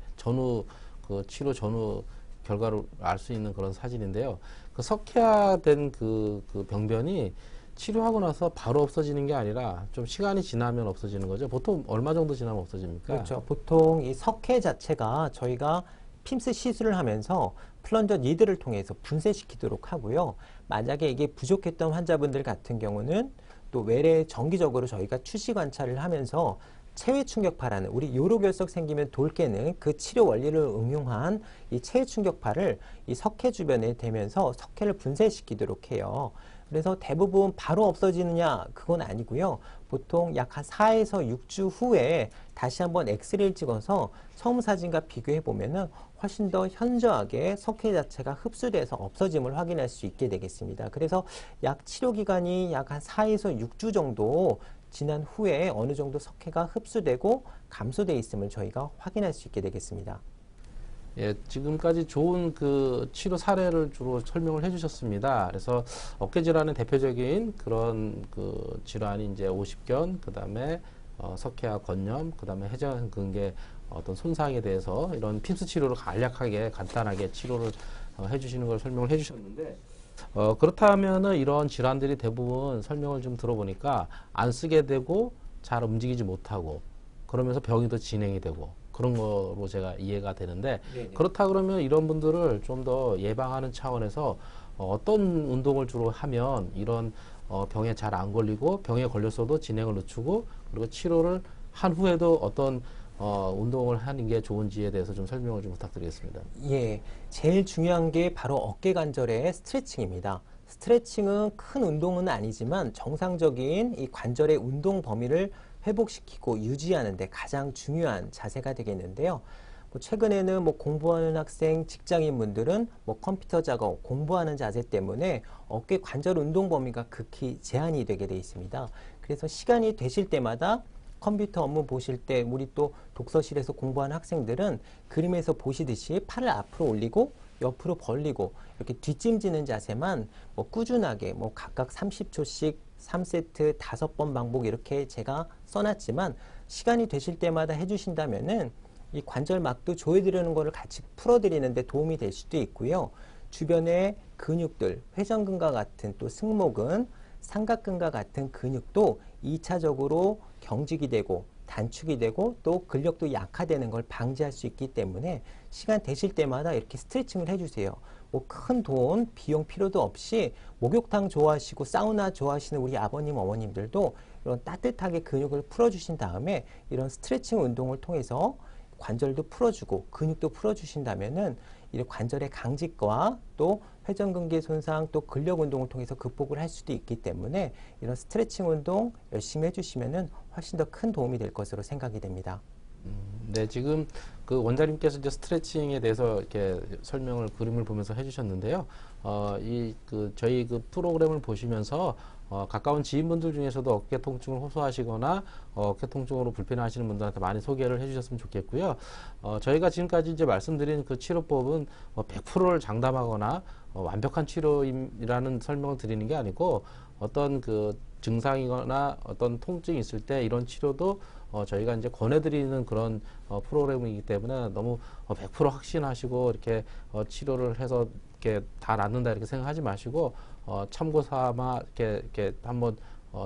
치료 전후 결과를 알 수 있는 그런 사진인데요. 그 석회화된 그 병변이 치료하고 나서 바로 없어지는 게 아니라 좀 시간이 지나면 없어지는 거죠. 보통 얼마 정도 지나면 없어집니까? 그렇죠. 보통 이 석회 자체가 저희가 핌스 시술을 하면서 플런저 니들을 통해서 분쇄시키도록 하고요. 만약에 이게 부족했던 환자분들 같은 경우는 또 외래 정기적으로 저희가 추시 관찰을 하면서 체외 충격파라는 우리 요로결석 생기면 돌 깨는 그 치료 원리를 응용한 이 체외 충격파를 이 석회 주변에 대면서 석회를 분쇄시키도록 해요. 그래서 대부분 바로 없어지느냐 그건 아니고요. 보통 약 한 4에서 6주 후에 다시 한번 엑스레이를 찍어서 처음 사진과 비교해 보면은 훨씬 더 현저하게 석회 자체가 흡수돼서 없어짐을 확인할 수 있게 되겠습니다. 그래서 약 치료 기간이 약 한 4에서 6주 정도 지난 후에 어느 정도 석회가 흡수되고 감소되어 있음을 저희가 확인할 수 있게 되겠습니다. 예, 지금까지 좋은 그 치료 사례를 주로 설명을 해주셨습니다. 그래서 어깨 질환의 대표적인 그런 그 질환이 이제 오십견, 그 다음에 석회화 건염, 그 다음에 회전근개 어떤 손상에 대해서 이런 핌스 치료를 간략하게 간단하게 치료를 해주시는 걸 설명을 해주셨는데. 그렇다면은 이런 질환들이 대부분 설명을 좀 들어보니까 안 쓰게 되고 잘 움직이지 못하고 그러면서 병이 더 진행이 되고 그런 거로 제가 이해가 되는데 네네. 그렇다 그러면 이런 분들을 좀 더 예방하는 차원에서 어떤 운동을 주로 하면 이런 병에 잘 안 걸리고 병에 걸렸어도 진행을 늦추고 그리고 치료를 한 후에도 어떤 운동을 하는 게 좋은지에 대해서 좀 설명을 좀 부탁드리겠습니다. 예, 제일 중요한 게 바로 어깨 관절의 스트레칭입니다. 스트레칭은 큰 운동은 아니지만 정상적인 이 관절의 운동 범위를 회복시키고 유지하는 데 가장 중요한 자세가 되겠는데요. 최근에는 공부하는 학생, 직장인분들은 컴퓨터 작업, 공부하는 자세 때문에 어깨 관절 운동 범위가 극히 제한이 되게 돼 있습니다. 그래서 시간이 되실 때마다 컴퓨터 업무 보실 때 우리 또 독서실에서 공부하는 학생들은 그림에서 보시듯이 팔을 앞으로 올리고 옆으로 벌리고 이렇게 뒷짐지는 자세만 꾸준하게 각각 30초씩 3세트 5번 반복 이렇게 제가 써놨지만 시간이 되실 때마다 해주신다면은 이 관절막도 조여드리는 거를 같이 풀어드리는데 도움이 될 수도 있고요. 주변의 근육들, 회전근과 같은 또 승모근, 삼각근과 같은 근육도 2차적으로 경직이 되고 단축이 되고 또 근력도 약화되는 걸 방지할 수 있기 때문에 시간 되실 때마다 이렇게 스트레칭을 해주세요. 뭐 큰 돈, 비용 필요도 없이 목욕탕 좋아하시고 사우나 좋아하시는 우리 아버님, 어머님들도 이런 따뜻하게 근육을 풀어주신 다음에 이런 스트레칭 운동을 통해서 관절도 풀어주고 근육도 풀어주신다면은 이 관절의 강직과 또 회전근개 손상 또 근력 운동을 통해서 극복을 할 수도 있기 때문에 이런 스트레칭 운동 열심히 해주시면은 훨씬 더 큰 도움이 될 것으로 생각이 됩니다. 네, 지금 그 원장님께서 이제 스트레칭에 대해서 이렇게 설명을 그림을 보면서 해주셨는데요. 저희 그 프로그램을 보시면서 가까운 지인분들 중에서도 어깨 통증을 호소하시거나 어깨 통증으로 불편해하시는 분들한테 많이 소개를 해주셨으면 좋겠고요. 저희가 지금까지 이제 말씀드린 그 치료법은 100%를 장담하거나 완벽한 치료라는 설명을 드리는 게 아니고 어떤 그 증상이거나 어떤 통증이 있을 때 이런 치료도 저희가 이제 권해드리는 그런 프로그램이기 때문에 너무 100% 확신하시고 이렇게 치료를 해서 이렇게 다 낫는다 이렇게 생각하지 마시고 참고 삼아 이렇게 한번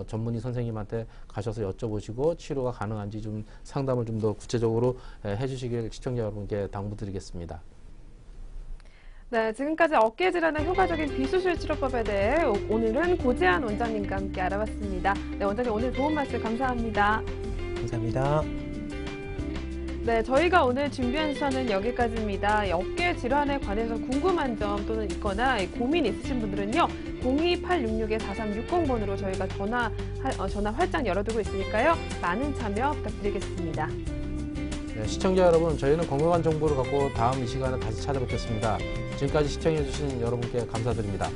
전문의 선생님한테 가셔서 여쭤보시고 치료가 가능한지 좀 상담을 좀 더 구체적으로 해주시길 시청자 여러분께 당부드리겠습니다. 네, 지금까지 어깨 질환의 효과적인 비수술 치료법에 대해 오늘은 고재한 원장님과 함께 알아봤습니다. 네, 원장님 오늘 도움 말씀 감사합니다. 감사합니다. 네, 저희가 오늘 준비한 시간은 여기까지입니다. 어깨 질환에 관해서 궁금한 점 또는 있거나 고민 있으신 분들은요. 02866-4360번으로 저희가 전화 활짝 열어두고 있으니까요. 많은 참여 부탁드리겠습니다. 네, 시청자 여러분, 저희는 건강한 정보를 갖고 다음 이 시간에 다시 찾아뵙겠습니다. 지금까지 시청해주신 여러분께 감사드립니다.